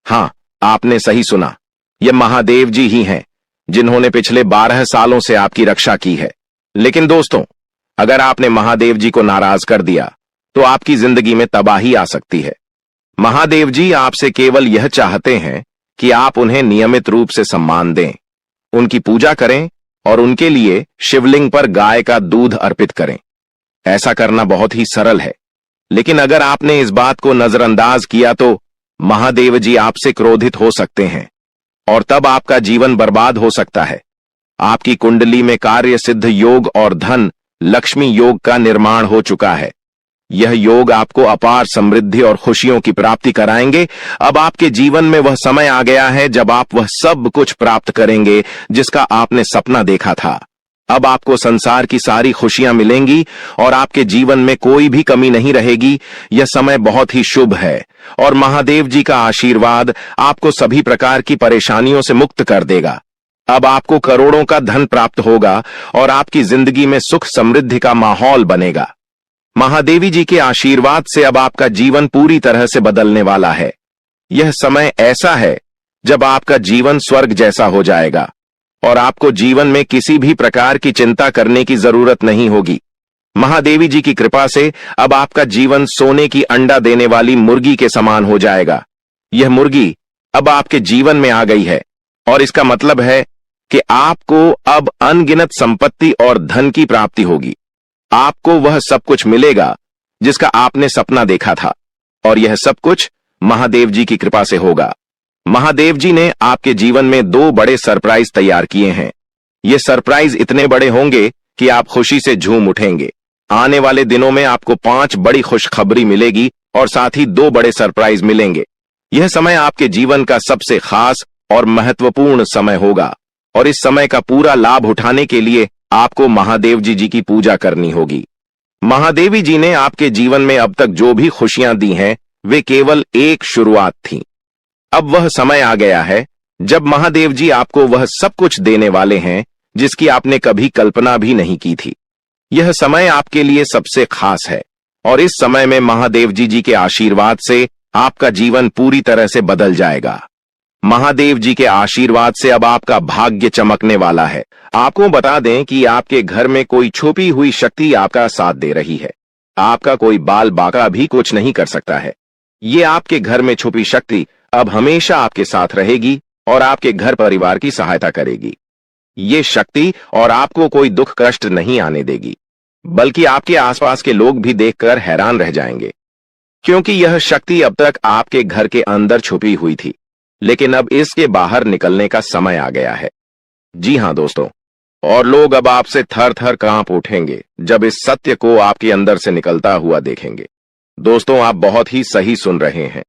हाँ, आपने सही सुना, यह महादेव जी ही हैं जिन्होंने पिछले 12 सालों से आपकी रक्षा की है। लेकिन दोस्तों, अगर आपने महादेव जी को नाराज कर दिया तो आपकी जिंदगी में तबाही आ सकती है। महादेव जी आपसे केवल यह चाहते हैं कि आप उन्हें नियमित रूप से सम्मान दें, उनकी पूजा करें और उनके लिए शिवलिंग पर गाय का दूध अर्पित करें। ऐसा करना बहुत ही सरल है, लेकिन अगर आपने इस बात को नजरअंदाज किया तो महादेव जी आपसे क्रोधित हो सकते हैं और तब आपका जीवन बर्बाद हो सकता है। आपकी कुंडली में कार्य सिद्ध योग और धन लक्ष्मी योग का निर्माण हो चुका है। यह योग आपको अपार समृद्धि और खुशियों की प्राप्ति कराएंगे। अब आपके जीवन में वह समय आ गया है जब आप वह सब कुछ प्राप्त करेंगे जिसका आपने सपना देखा था। अब आपको संसार की सारी खुशियां मिलेंगी और आपके जीवन में कोई भी कमी नहीं रहेगी। यह समय बहुत ही शुभ है और महादेव जी का आशीर्वाद आपको सभी प्रकार की परेशानियों से मुक्त कर देगा। अब आपको करोड़ों का धन प्राप्त होगा और आपकी जिंदगी में सुख समृद्धि का माहौल बनेगा। महादेवी जी के आशीर्वाद से अब आपका जीवन पूरी तरह से बदलने वाला है। यह समय ऐसा है जब आपका जीवन स्वर्ग जैसा हो जाएगा और आपको जीवन में किसी भी प्रकार की चिंता करने की जरूरत नहीं होगी। महादेवी जी की कृपा से अब आपका जीवन सोने की अंडा देने वाली मुर्गी के समान हो जाएगा। यह मुर्गी अब आपके जीवन में आ गई है और इसका मतलब है कि आपको अब अनगिनत संपत्ति और धन की प्राप्ति होगी। आपको वह सब कुछ मिलेगा जिसका आपने सपना देखा था और यह सब कुछ महादेव जी की कृपा से होगा। महादेव जी ने आपके जीवन में 2 बड़े सरप्राइज तैयार किए हैं। ये सरप्राइज इतने बड़े होंगे कि आप खुशी से झूम उठेंगे। आने वाले दिनों में आपको 5 बड़ी खुशखबरी मिलेगी और साथ ही 2 बड़े सरप्राइज मिलेंगे। यह समय आपके जीवन का सबसे खास और महत्वपूर्ण समय होगा और इस समय का पूरा लाभ उठाने के लिए आपको महादेव जी की पूजा करनी होगी। महादेवी जी ने आपके जीवन में अब तक जो भी खुशियां दी हैं, वे केवल एक शुरुआत थी। अब वह समय आ गया है जब महादेव जी आपको वह सब कुछ देने वाले हैं जिसकी आपने कभी कल्पना भी नहीं की थी। यह समय आपके लिए सबसे खास है और इस समय में महादेव जी के आशीर्वाद से आपका जीवन पूरी तरह से बदल जाएगा। महादेव जी के आशीर्वाद से अब आपका भाग्य चमकने वाला है। आपको बता दें कि आपके घर में कोई छुपी हुई शक्ति आपका साथ दे रही है। आपका कोई बाल बाका भी कुछ नहीं कर सकता है। ये आपके घर में छुपी शक्ति अब हमेशा आपके साथ रहेगी और आपके घर परिवार की सहायता करेगी। ये शक्ति और आपको कोई दुख कष्ट नहीं आने देगी, बल्कि आपके आसपास के लोग भी देखकर हैरान रह जाएंगे, क्योंकि यह शक्ति अब तक आपके घर के अंदर छुपी हुई थी, लेकिन अब इसके बाहर निकलने का समय आ गया है। जी हां दोस्तों, और लोग अब आपसे थर थर कांप उठेंगे जब इस सत्य को आपके अंदर से निकलता हुआ देखेंगे। दोस्तों, आप बहुत ही सही सुन रहे हैं।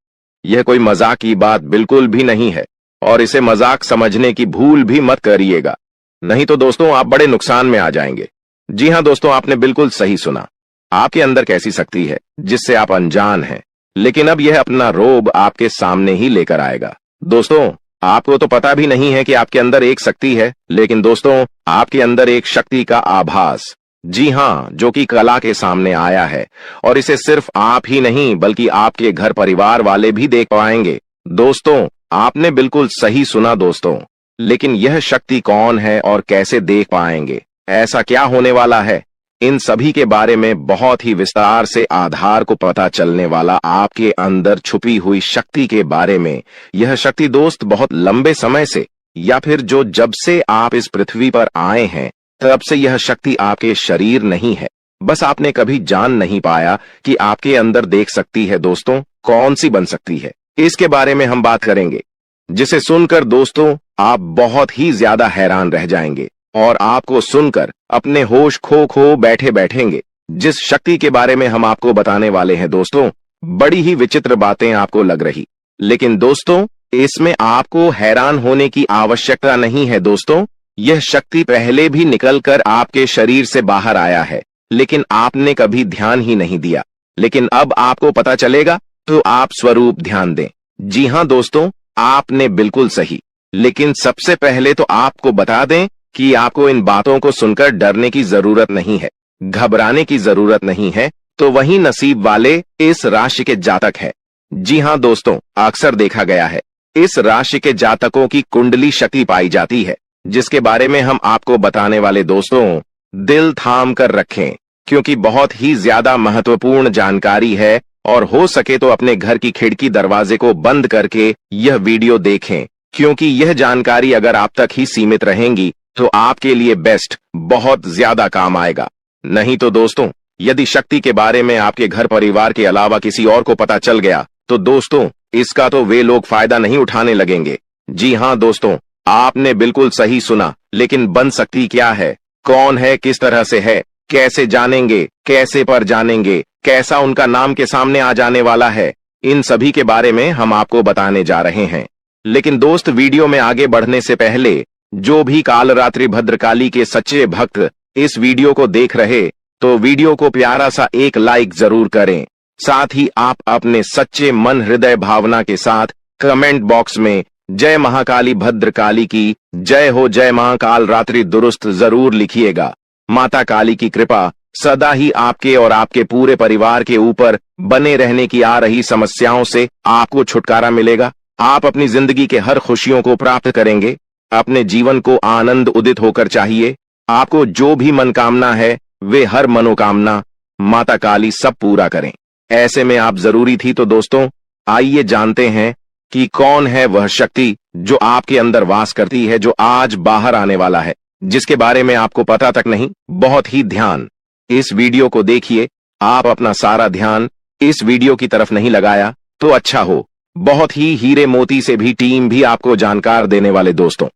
यह कोई मजाक की बात बिल्कुल भी नहीं है और इसे मजाक समझने की भूल भी मत करिएगा, नहीं तो दोस्तों आप बड़े नुकसान में आ जाएंगे। जी हां दोस्तों, आपने बिल्कुल सही सुना। आपके अंदर कैसी शक्ति है जिससे आप अनजान हैं, लेकिन अब यह अपना रोब आपके सामने ही लेकर आएगा। दोस्तों, आपको तो पता भी नहीं है कि आपके अंदर एक शक्ति है, लेकिन दोस्तों आपके अंदर एक शक्ति का आभास, जी हां, जो कि कला के सामने आया है और इसे सिर्फ आप ही नहीं बल्कि आपके घर परिवार वाले भी देख पाएंगे। दोस्तों, आपने बिल्कुल सही सुना दोस्तों, लेकिन यह शक्ति कौन है और कैसे देख पाएंगे, ऐसा क्या होने वाला है, इन सभी के बारे में बहुत ही विस्तार से आधार को पता चलने वाला आपके अंदर छुपी हुई शक्ति के बारे में। यह शक्ति दोस्त बहुत लंबे समय से, या फिर जो जब से आप इस पृथ्वी पर आए हैं तब से यह शक्ति आपके शरीर नहीं है, बस आपने कभी जान नहीं पाया कि आपके अंदर देख सकती है। दोस्तों, कौन सी बन सकती है, इसके बारे में हम बात करेंगे, जिसे सुनकर दोस्तों आप बहुत ही ज्यादा हैरान रह जाएंगे और आपको सुनकर अपने होश खो बैठे बैठेंगे। जिस शक्ति के बारे में हम आपको बताने वाले हैं दोस्तों, बड़ी ही विचित्र बातें आपको लग रही, लेकिन दोस्तों इसमें आपको हैरान होने की आवश्यकता नहीं है। दोस्तों, यह शक्ति पहले भी निकलकर आपके शरीर से बाहर आया है, लेकिन आपने कभी ध्यान ही नहीं दिया, लेकिन अब आपको पता चलेगा, तो आप स्वरूप ध्यान दें। जी हां दोस्तों, आपने बिल्कुल सही, लेकिन सबसे पहले तो आपको बता दें कि आपको इन बातों को सुनकर डरने की जरूरत नहीं है, घबराने की जरूरत नहीं है। तो वही नसीब वाले इस राशि के जातक है। जी हां दोस्तों, अक्सर देखा गया है इस राशि के जातकों की कुंडली शक्ति पाई जाती है, जिसके बारे में हम आपको बताने वाले दोस्तों दिल थाम कर रखें, क्योंकि बहुत ही ज्यादा महत्वपूर्ण जानकारी है और हो सके तो अपने घर की खिड़की दरवाजे को बंद करके यह वीडियो देखें, क्योंकि यह जानकारी अगर आप तक ही सीमित रहेंगी तो आपके लिए बेस्ट बहुत ज्यादा काम आएगा। नहीं तो दोस्तों, यदि शक्ति के बारे में आपके घर परिवार के अलावा किसी और को पता चल गया तो दोस्तों इसका तो वे लोग फायदा नहीं उठाने लगेंगे। जी हां दोस्तों, आपने बिल्कुल सही सुना, लेकिन बन सकती क्या है, कौन है, किस तरह से है, कैसे जानेंगे, कैसे पर जानेंगे, कैसा उनका नाम के सामने आ जाने वाला है, इन सभी के बारे में हम आपको बताने जा रहे हैं। लेकिन दोस्त, वीडियो में आगे बढ़ने से पहले जो भी कालरात्रि भद्रकाली के सच्चे भक्त इस वीडियो को देख रहे, तो वीडियो को प्यारा सा एक लाइक जरूर करें। साथ ही आप अपने सच्चे मन हृदय भावना के साथ कमेंट बॉक्स में जय महाकाली भद्रकाली की जय हो, जय महाकाल रात्रि दुरुस्त जरूर लिखिएगा। माता काली की कृपा सदा ही आपके और आपके पूरे परिवार के ऊपर बने रहने की आ रही समस्याओं से आपको छुटकारा मिलेगा। आप अपनी जिंदगी के हर खुशियों को प्राप्त करेंगे। अपने जीवन को आनंद उदित होकर चाहिए। आपको जो भी मनोकामना है वे हर मनोकामना माता काली सब पूरा करें। ऐसे में आप जरूरी थी। तो दोस्तों, आइए जानते हैं कि कौन है वह शक्ति जो आपके अंदर वास करती है, जो आज बाहर आने वाला है, जिसके बारे में आपको पता तक नहीं। बहुत ही ध्यान इस वीडियो को देखिए। आप अपना सारा ध्यान इस वीडियो की तरफ नहीं लगाया तो अच्छा हो। बहुत ही हीरे मोती से भी टीम भी आपको जानकार देने वाले दोस्तों,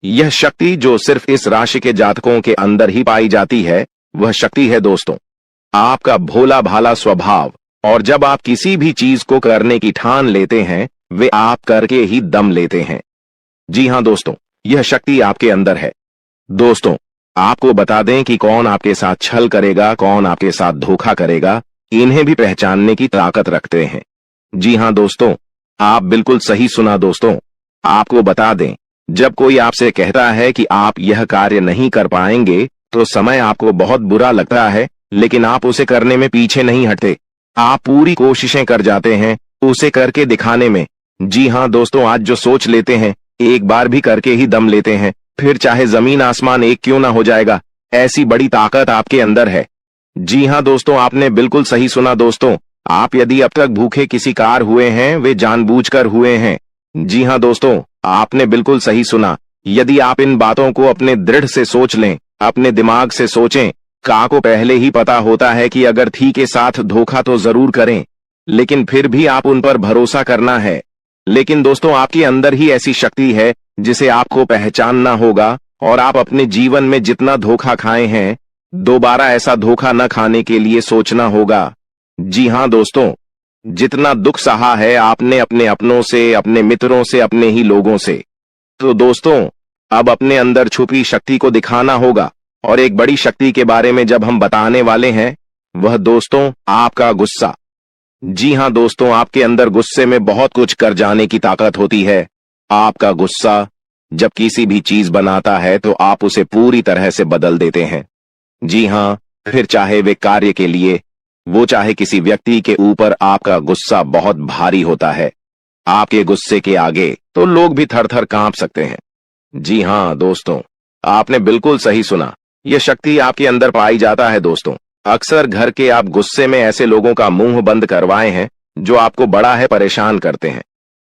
यह शक्ति जो सिर्फ इस राशि के जातकों के अंदर ही पाई जाती है, वह शक्ति है दोस्तों आपका भोला भाला स्वभाव। और जब आप किसी भी चीज को करने की ठान लेते हैं, वे आप करके ही दम लेते हैं। जी हां दोस्तों, यह शक्ति आपके अंदर है। दोस्तों, आपको बता दें कि कौन आपके साथ छल करेगा, कौन आपके साथ धोखा करेगा, इन्हें भी पहचानने की ताकत रखते हैं। जी हां दोस्तों, आप बिल्कुल सही सुना दोस्तों। आपको बता दें, जब कोई आपसे कहता है कि आप यह कार्य नहीं कर पाएंगे, तो समय आपको बहुत बुरा लगता है, लेकिन आप उसे करने में पीछे नहीं हटते। आप पूरी कोशिशें कर जाते हैं उसे करके दिखाने में। जी हां दोस्तों, आज जो सोच लेते हैं, एक बार भी करके ही दम लेते हैं, फिर चाहे जमीन आसमान एक क्यों ना हो जाएगा। ऐसी बड़ी ताकत आपके अंदर है। जी हां दोस्तों, आपने बिल्कुल सही सुना दोस्तों। आप यदि अब तक भूखे किसी कार हुए हैं, वे जानबूझकर हुए हैं। जी हां दोस्तों, आपने बिल्कुल सही सुना। यदि आप इन बातों को अपने दृढ़ से सोच लें, अपने दिमाग से सोचें, का को पहले ही पता होता है कि अगर थी के साथ धोखा तो जरूर करें, लेकिन फिर भी आप उन पर भरोसा करना है। लेकिन दोस्तों, आपके अंदर ही ऐसी शक्ति है जिसे आपको पहचानना होगा, और आप अपने जीवन में जितना धोखा खाए हैं, दोबारा ऐसा धोखा न खाने के लिए सोचना होगा। जी हां दोस्तों, जितना दुख सहा है आपने अपने अपनों से, अपने मित्रों से, अपने ही लोगों से, तो दोस्तों अब अपने अंदर छुपी शक्ति को दिखाना होगा। और एक बड़ी शक्ति के बारे में जब हम बताने वाले हैं, वह दोस्तों आपका गुस्सा। जी हां दोस्तों, आपके अंदर गुस्से में बहुत कुछ कर जाने की ताकत होती है। आपका गुस्सा जब किसी भी चीज बनाता है तो आप उसे पूरी तरह से बदल देते हैं। जी हां, फिर चाहे वे कार्य के लिए, वो चाहे किसी व्यक्ति के ऊपर, आपका गुस्सा बहुत भारी होता है। आपके गुस्से के आगे तो लोग भी थर थर कांप सकते हैं। जी हां दोस्तों, आपने बिल्कुल सही सुना। यह शक्ति आपके अंदर पाई जाता है दोस्तों। अक्सर घर के आप गुस्से में ऐसे लोगों का मुंह बंद करवाए हैं जो आपको बड़ा है परेशान करते हैं।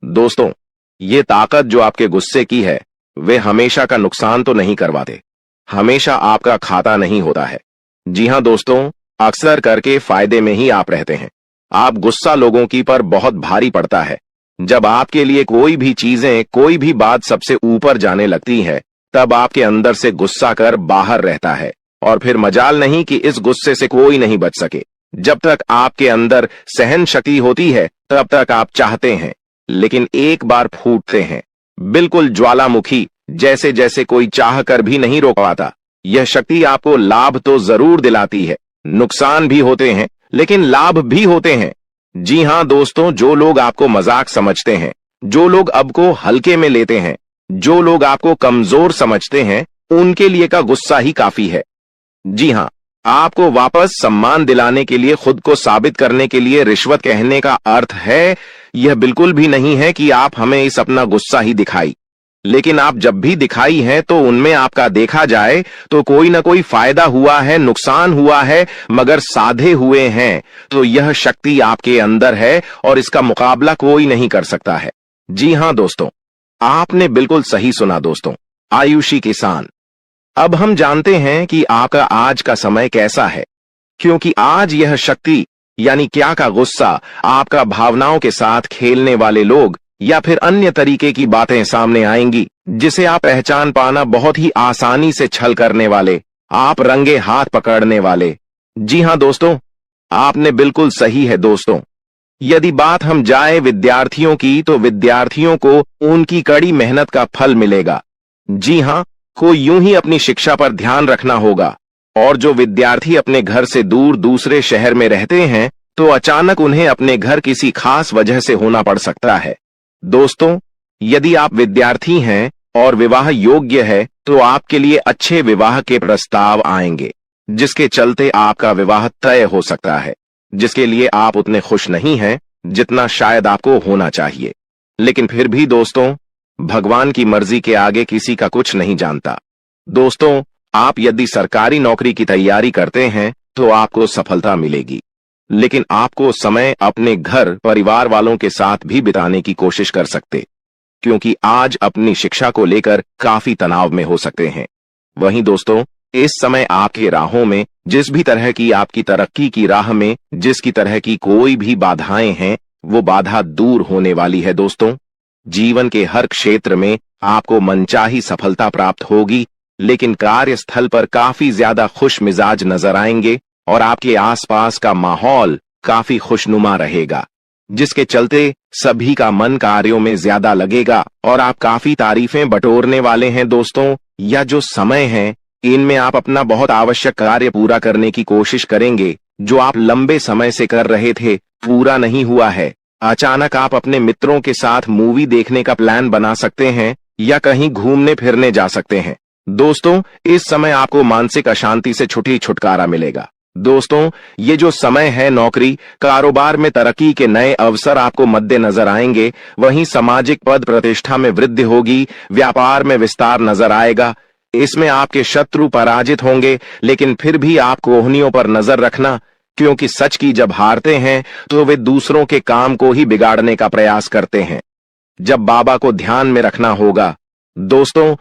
दोस्तों, ये ताकत जो आपके गुस्से की है, वे हमेशा का नुकसान तो नहीं करवाते, हमेशा आपका खाता नहीं होता है। जी हां दोस्तों, अक्सर करके फायदे में ही आप रहते हैं। आप गुस्सा लोगों की पर बहुत भारी पड़ता है। जब आपके लिए कोई भी चीजें, कोई भी बात सबसे ऊपर जाने लगती है, तब आपके अंदर से गुस्सा कर बाहर रहता है, और फिर मजाल नहीं कि इस गुस्से से कोई नहीं बच सके। जब तक आपके अंदर सहन शक्ति होती है, तब तक आप चाहते हैं, लेकिन एक बार फूटते हैं, बिल्कुल ज्वालामुखी जैसे, जैसे कोई चाह कर भी नहीं रोक पाता। यह शक्ति आपको लाभ तो जरूर दिलाती है, नुकसान भी होते हैं, लेकिन लाभ भी होते हैं। जी हां दोस्तों, जो लोग आपको मजाक समझते हैं, जो लोग आपको हल्के में लेते हैं, जो लोग आपको कमजोर समझते हैं, उनके लिए का गुस्सा ही काफी है। जी हां, आपको वापस सम्मान दिलाने के लिए, खुद को साबित करने के लिए रिश्वत कहने का अर्थ है, यह बिल्कुल भी नहीं है कि आप हमें इस अपना गुस्सा ही दिखाई। लेकिन आप जब भी दिखाई है तो उनमें आपका देखा जाए तो कोई ना कोई फायदा हुआ है, नुकसान हुआ है, मगर साधे हुए हैं। तो यह शक्ति आपके अंदर है और इसका मुकाबला कोई नहीं कर सकता है। जी हां दोस्तों, आपने बिल्कुल सही सुना दोस्तों। आयुषी किसान, अब हम जानते हैं कि आपका आज का समय कैसा है, क्योंकि आज यह शक्ति यानी क्या का गुस्सा, आपका भावनाओं के साथ खेलने वाले लोग या फिर अन्य तरीके की बातें सामने आएंगी, जिसे आप पहचान पाना बहुत ही आसानी से छल करने वाले, आप रंगे हाथ पकड़ने वाले। जी हां दोस्तों, आपने बिल्कुल सही है दोस्तों। यदि बात हम जाए विद्यार्थियों की, तो विद्यार्थियों को उनकी कड़ी मेहनत का फल मिलेगा। जी हां, को यूं ही अपनी शिक्षा पर ध्यान रखना होगा। और जो विद्यार्थी अपने घर से दूर दूसरे शहर में रहते हैं, तो अचानक उन्हें अपने घर किसी खास वजह से होना पड़ सकता है। दोस्तों, यदि आप विद्यार्थी हैं और विवाह योग्य है, तो आपके लिए अच्छे विवाह के प्रस्ताव आएंगे, जिसके चलते आपका विवाह तय हो सकता है, जिसके लिए आप उतने खुश नहीं हैं जितना शायद आपको होना चाहिए। लेकिन फिर भी दोस्तों, भगवान की मर्जी के आगे किसी का कुछ नहीं जानता। दोस्तों, आप यदि सरकारी नौकरी की तैयारी करते हैं, तो आपको सफलता मिलेगी। लेकिन आपको समय अपने घर परिवार वालों के साथ भी बिताने की कोशिश कर सकते, क्योंकि आज अपनी शिक्षा को लेकर काफी तनाव में हो सकते हैं। वहीं दोस्तों, इस समय आपके राहों में जिस भी तरह की आपकी तरक्की की राह में जिसकी तरह की कोई भी बाधाएं हैं, वो बाधा दूर होने वाली है दोस्तों। जीवन के हर क्षेत्र में आपको मनचाही सफलता प्राप्त होगी, लेकिन कार्यस्थल पर काफी ज्यादा खुश मिजाज नजर आएंगे और आपके आसपास का माहौल काफी खुशनुमा रहेगा, जिसके चलते सभी का मन कार्यों में ज्यादा लगेगा और आप काफी तारीफें बटोरने वाले हैं दोस्तों। या जो समय है, इनमें आप अपना बहुत आवश्यक कार्य पूरा करने की कोशिश करेंगे, जो आप लंबे समय से कर रहे थे, पूरा नहीं हुआ है। अचानक आप अपने मित्रों के साथ मूवी देखने का प्लान बना सकते हैं या कहीं घूमने फिरने जा सकते हैं। दोस्तों, इस समय आपको मानसिक अशांति से छुटकारा मिलेगा। दोस्तों, ये जो समय है, नौकरी कारोबार में तरक्की के नए अवसर आपको मद्देनजर आएंगे। वहीं सामाजिक पद प्रतिष्ठा में वृद्धि होगी, व्यापार में विस्तार नजर आएगा। इसमें आपके शत्रु पराजित होंगे, लेकिन फिर भी आप कोहनियों पर नजर रखना, क्योंकि सच की जब हारते हैं तो वे दूसरों के काम को ही बिगाड़ने का प्रयास करते हैं। जब बाबा को ध्यान में रखना होगा। दोस्तों,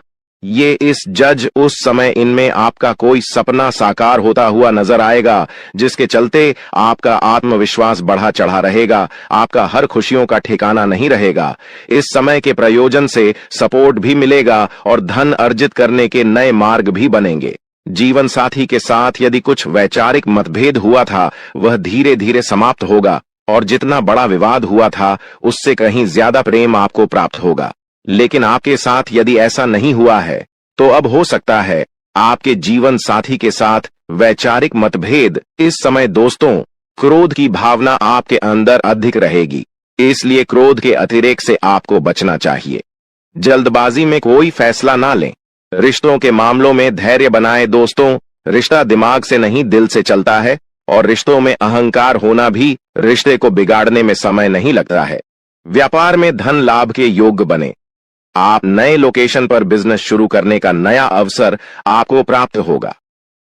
ये इस जज उस समय इनमें आपका कोई सपना साकार होता हुआ नजर आएगा, जिसके चलते आपका आत्मविश्वास बढ़ा चढ़ा रहेगा, आपका हर खुशियों का ठिकाना नहीं रहेगा। इस समय के प्रयोजन से सपोर्ट भी मिलेगा और धन अर्जित करने के नए मार्ग भी बनेंगे। जीवन साथी के साथ यदि कुछ वैचारिक मतभेद हुआ था, वह धीरे धीरे समाप्त होगा और जितना बड़ा विवाद हुआ था, उससे कहीं ज्यादा प्रेम आपको प्राप्त होगा। लेकिन आपके साथ यदि ऐसा नहीं हुआ है, तो अब हो सकता है आपके जीवन साथी के साथ वैचारिक मतभेद। इस समय दोस्तों, क्रोध की भावना आपके अंदर अधिक रहेगी, इसलिए क्रोध के अतिरेक से आपको बचना चाहिए। जल्दबाजी में कोई फैसला ना लें। रिश्तों के मामलों में धैर्य बनाएं दोस्तों। रिश्ता दिमाग से नहीं, दिल से चलता है और रिश्तों में अहंकार होना भी रिश्ते को बिगाड़ने में समय नहीं लगता है। व्यापार में धन लाभ के योग्य बने। आप नए लोकेशन पर बिजनेस शुरू करने का नया अवसर आपको प्राप्त होगा।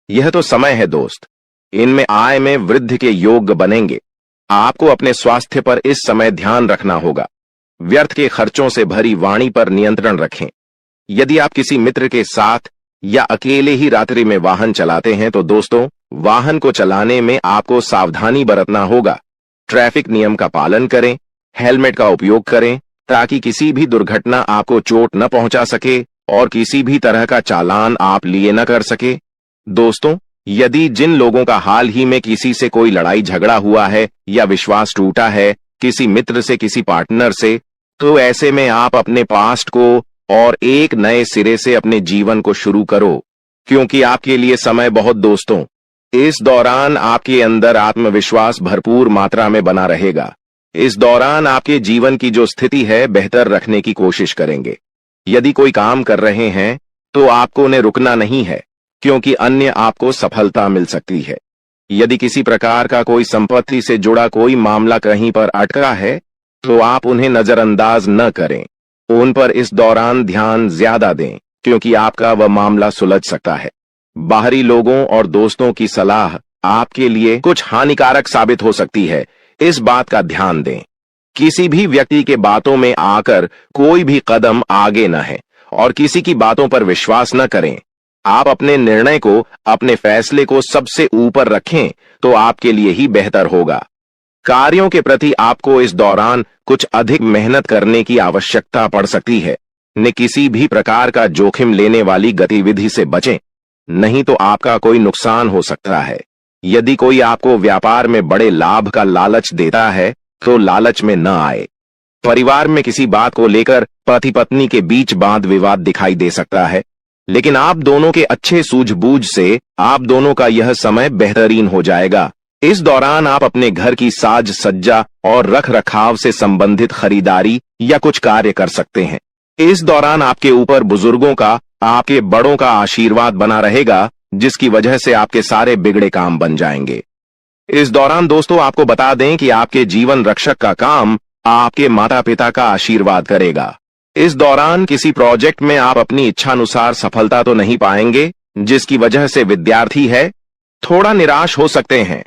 यह तो समय है दोस्त, इनमें आय में वृद्धि के योग्य बनेंगे। आपको अपने स्वास्थ्य पर इस समय ध्यान रखना होगा। व्यर्थ के खर्चों से भरी वाणी पर नियंत्रण रखें। यदि आप किसी मित्र के साथ या अकेले ही रात्रि में वाहन चलाते हैं, तो दोस्तों, वाहन को चलाने में आपको सावधानी बरतना होगा। ट्रैफिक नियम का पालन करें, हेलमेट का उपयोग करें, ताकि किसी भी दुर्घटना आपको चोट न पहुंचा सके और किसी भी तरह का चालान आप लिए न कर सके। दोस्तों, यदि जिन लोगों का हाल ही में किसी से कोई लड़ाई झगड़ा हुआ है या विश्वास टूटा है, किसी मित्र से, किसी पार्टनर से, तो ऐसे में आप अपने पास्ट को और एक नए सिरे से अपने जीवन को शुरू करो, क्योंकि आपके लिए समय बहुत दोस्तों। इस दौरान आपके अंदर आत्मविश्वास भरपूर मात्रा में बना रहेगा। इस दौरान आपके जीवन की जो स्थिति है, बेहतर रखने की कोशिश करेंगे। यदि कोई काम कर रहे हैं, तो आपको उन्हें रुकना नहीं है, क्योंकि अन्य आपको सफलता मिल सकती है। यदि किसी प्रकार का कोई संपत्ति से जुड़ा कोई मामला कहीं पर अटका है, तो आप उन्हें नजरअंदाज न करें। उन पर इस दौरान ध्यान ज्यादा दें, क्योंकि आपका वह मामला सुलझ सकता है। बाहरी लोगों और दोस्तों की सलाह आपके लिए कुछ हानिकारक साबित हो सकती है, इस बात का ध्यान दें। किसी भी व्यक्ति के बातों में आकर कोई भी कदम आगे न है और किसी की बातों पर विश्वास न करें। आप अपने निर्णय को, अपने फैसले को सबसे ऊपर रखें, तो आपके लिए ही बेहतर होगा। कार्यों के प्रति आपको इस दौरान कुछ अधिक मेहनत करने की आवश्यकता पड़ सकती है। किसी भी प्रकार का जोखिम लेने वाली गतिविधि से बचें। नहीं तो आपका कोई नुकसान हो सकता है। यदि कोई आपको व्यापार में बड़े लाभ का लालच देता है तो लालच में न आए। परिवार में किसी बात को लेकर पति पत्नी के बीच वाद विवाद दिखाई दे सकता है, लेकिन आप दोनों के अच्छे सूझबूझ से आप दोनों का यह समय बेहतरीन हो जाएगा। इस दौरान आप अपने घर की साज सज्जा और रख रखाव से संबंधित खरीदारी या कुछ कार्य कर सकते हैं। इस दौरान आपके ऊपर बुजुर्गों का, आपके बड़ों का आशीर्वाद बना रहेगा, जिसकी वजह से आपके सारे बिगड़े काम बन जाएंगे। इस दौरान दोस्तों आपको बता दें कि आपके जीवन रक्षक का काम आपके माता पिता का आशीर्वाद करेगा। इस दौरान किसी प्रोजेक्ट में आप अपनी इच्छानुसार सफलता तो नहीं पाएंगे, जिसकी वजह से विद्यार्थी है थोड़ा निराश हो सकते हैं,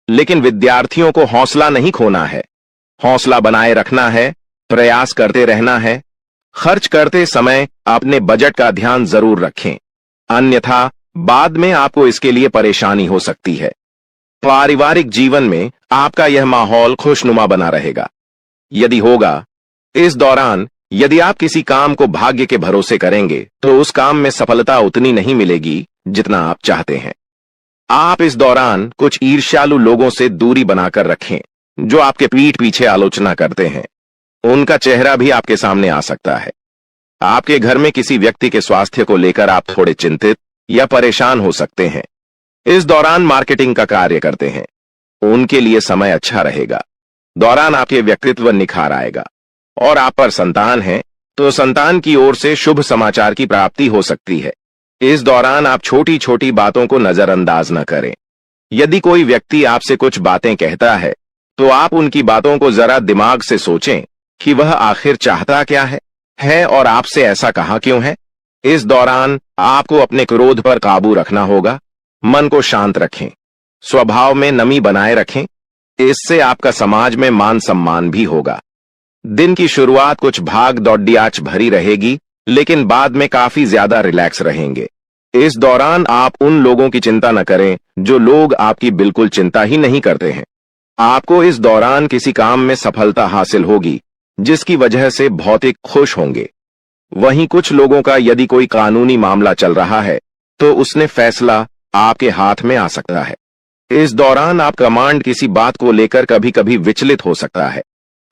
लेकिन विद्यार्थियों को हौसला नहीं खोना है, हौसला बनाए रखना है, प्रयास करते रहना है। खर्च करते समय अपने बजट का ध्यान जरूर रखें, अन्यथा बाद में आपको इसके लिए परेशानी हो सकती है। पारिवारिक जीवन में आपका यह माहौल खुशनुमा बना रहेगा। यदि होगा, इस दौरान यदि आप किसी काम को भाग्य के भरोसे करेंगे तो उस काम में सफलता उतनी नहीं मिलेगी जितना आप चाहते हैं। आप इस दौरान कुछ ईर्ष्यालु लोगों से दूरी बनाकर रखें, जो आपके पीठ पीछे आलोचना करते हैं। उनका चेहरा भी आपके सामने आ सकता है। आपके घर में किसी व्यक्ति के स्वास्थ्य को लेकर आप थोड़े चिंतित या परेशान हो सकते हैं। इस दौरान मार्केटिंग का कार्य करते हैं, उनके लिए समय अच्छा रहेगा। दौरान आपके व्यक्तित्व निखार आएगा। और आप पर संतान है तो संतान की ओर से शुभ समाचार की प्राप्ति हो सकती है। इस दौरान आप छोटी छोटी बातों को नजरअंदाज न करें। यदि कोई व्यक्ति आपसे कुछ बातें कहता है तो आप उनकी बातों को जरा दिमाग से सोचें कि वह आखिर चाहता क्या है और आपसे ऐसा कहा क्यों है। इस दौरान आपको अपने क्रोध पर काबू रखना होगा। मन को शांत रखें, स्वभाव में नमी बनाए रखें, इससे आपका समाज में मान सम्मान भी होगा। दिन की शुरुआत कुछ भाग दौड़ियाच भरी रहेगी, लेकिन बाद में काफी ज्यादा रिलैक्स रहेंगे। इस दौरान आप उन लोगों की चिंता न करें जो लोग आपकी बिल्कुल चिंता ही नहीं करते हैं। आपको इस दौरान किसी काम में सफलता हासिल होगी, जिसकी वजह से भौतिक खुश होंगे। वहीं कुछ लोगों का यदि कोई कानूनी मामला चल रहा है तो उसने फैसला आपके हाथ में आ सकता है। इस दौरान आप कमांड किसी बात को लेकर कभी कभी विचलित हो सकता है।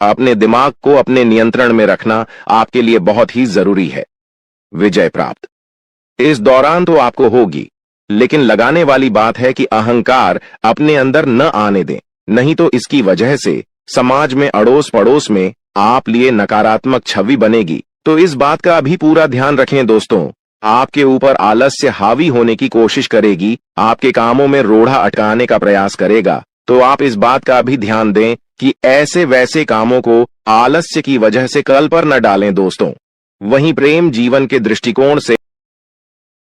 अपने दिमाग को अपने नियंत्रण में रखना आपके लिए बहुत ही जरूरी है। विजय प्राप्त इस दौरान तो आपको होगी, लेकिन लगाने वाली बात है कि अहंकार अपने अंदर न आने दें, नहीं तो इसकी वजह से समाज में अड़ोस पड़ोस में आप लिए नकारात्मक छवि बनेगी। तो इस बात का भी पूरा ध्यान रखें दोस्तों। आपके ऊपर आलस्य हावी होने की कोशिश करेगी, आपके कामों में रोड़ा अटकाने का प्रयास करेगा। तो आप इस बात का भी ध्यान दें कि ऐसे वैसे कामों को आलस्य की वजह से कल पर न डालें दोस्तों। वहीं प्रेम जीवन के दृष्टिकोण से